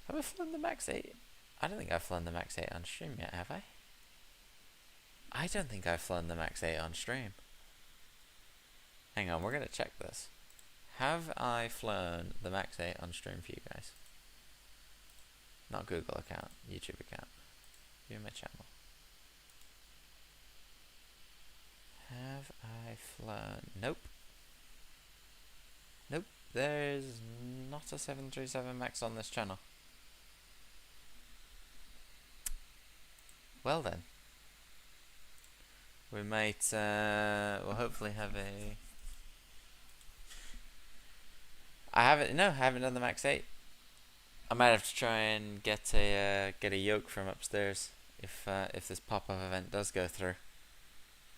Speaker 1: Have I flown the Max 8? I don't think I've flown the Max 8 on stream yet, have I? I don't think I've flown the Max 8 on stream. Hang on, we're gonna check this. Have I flown the Max 8 on stream for you guys? Not Google account, YouTube account. View my channel. Have I flown? Nope. Nope, there's not a 737 MAX on this channel. Well then. We might, we'll hopefully have a... I haven't done the Max 8. I might have to try and get a yoke from upstairs if this pop-up event does go through.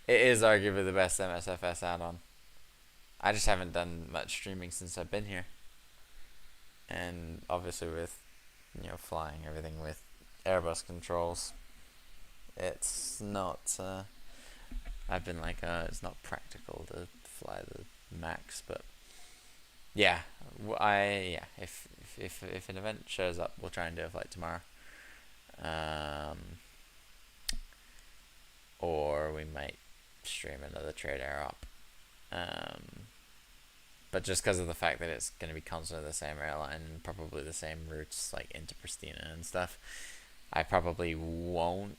Speaker 1: It is arguably the best MSFS add-on. I just haven't done much streaming since I've been here. And obviously with, flying everything with Airbus controls, it's not, I've been like, it's not practical to fly the Max, but yeah, if an event shows up, we'll try and do a flight tomorrow. Or we might stream another trade air op. But just because of the fact that it's going to be constantly the same airline and probably the same routes, like into Pristina and stuff, I probably won't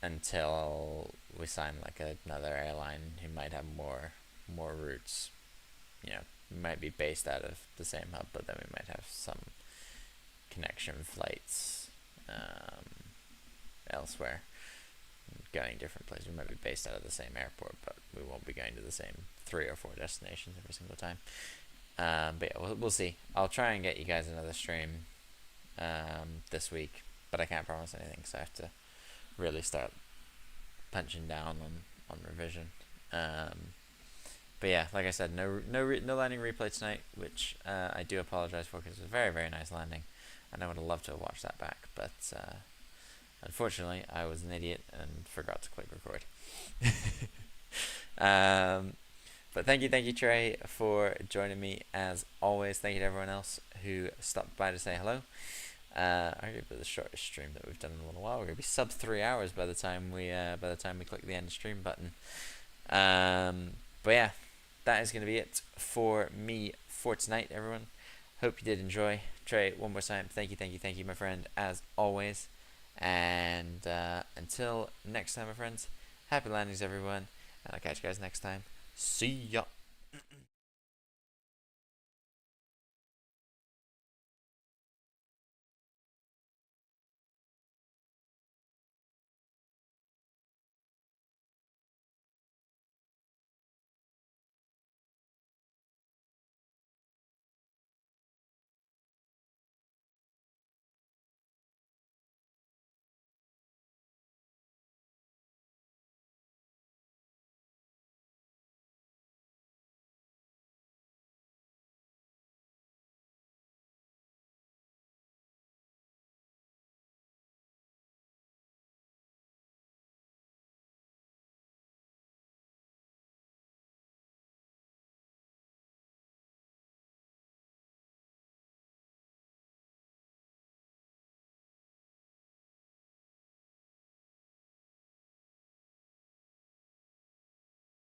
Speaker 1: until we sign like another airline who might have more routes. We might be based out of the same hub, but then we might have some connection flights elsewhere, going different places. We might be based out of the same airport, but we won't be going to the same 3 or 4 destinations every single time. But yeah, we'll see. I'll try and get you guys another stream this week, but I can't promise anything, so I have to really start punching down on revision. But yeah, like I said, no landing replay tonight, which I do apologize for, because it was a very, very nice landing, and I would have loved to have watched that back, but unfortunately I was an idiot and forgot to click record. But thank you Trey for joining me as always. Thank you to everyone else who stopped by to say hello. Arguably the shortest stream that we've done in a little while. We're gonna be sub 3 hours by the time we click the end stream button. But yeah, that is gonna be it for me for tonight, everyone. Hope you did enjoy. Trey, one more time, thank you, my friend, as always. And until next time, my friends, happy landings, everyone, And I'll catch you guys next time. See ya!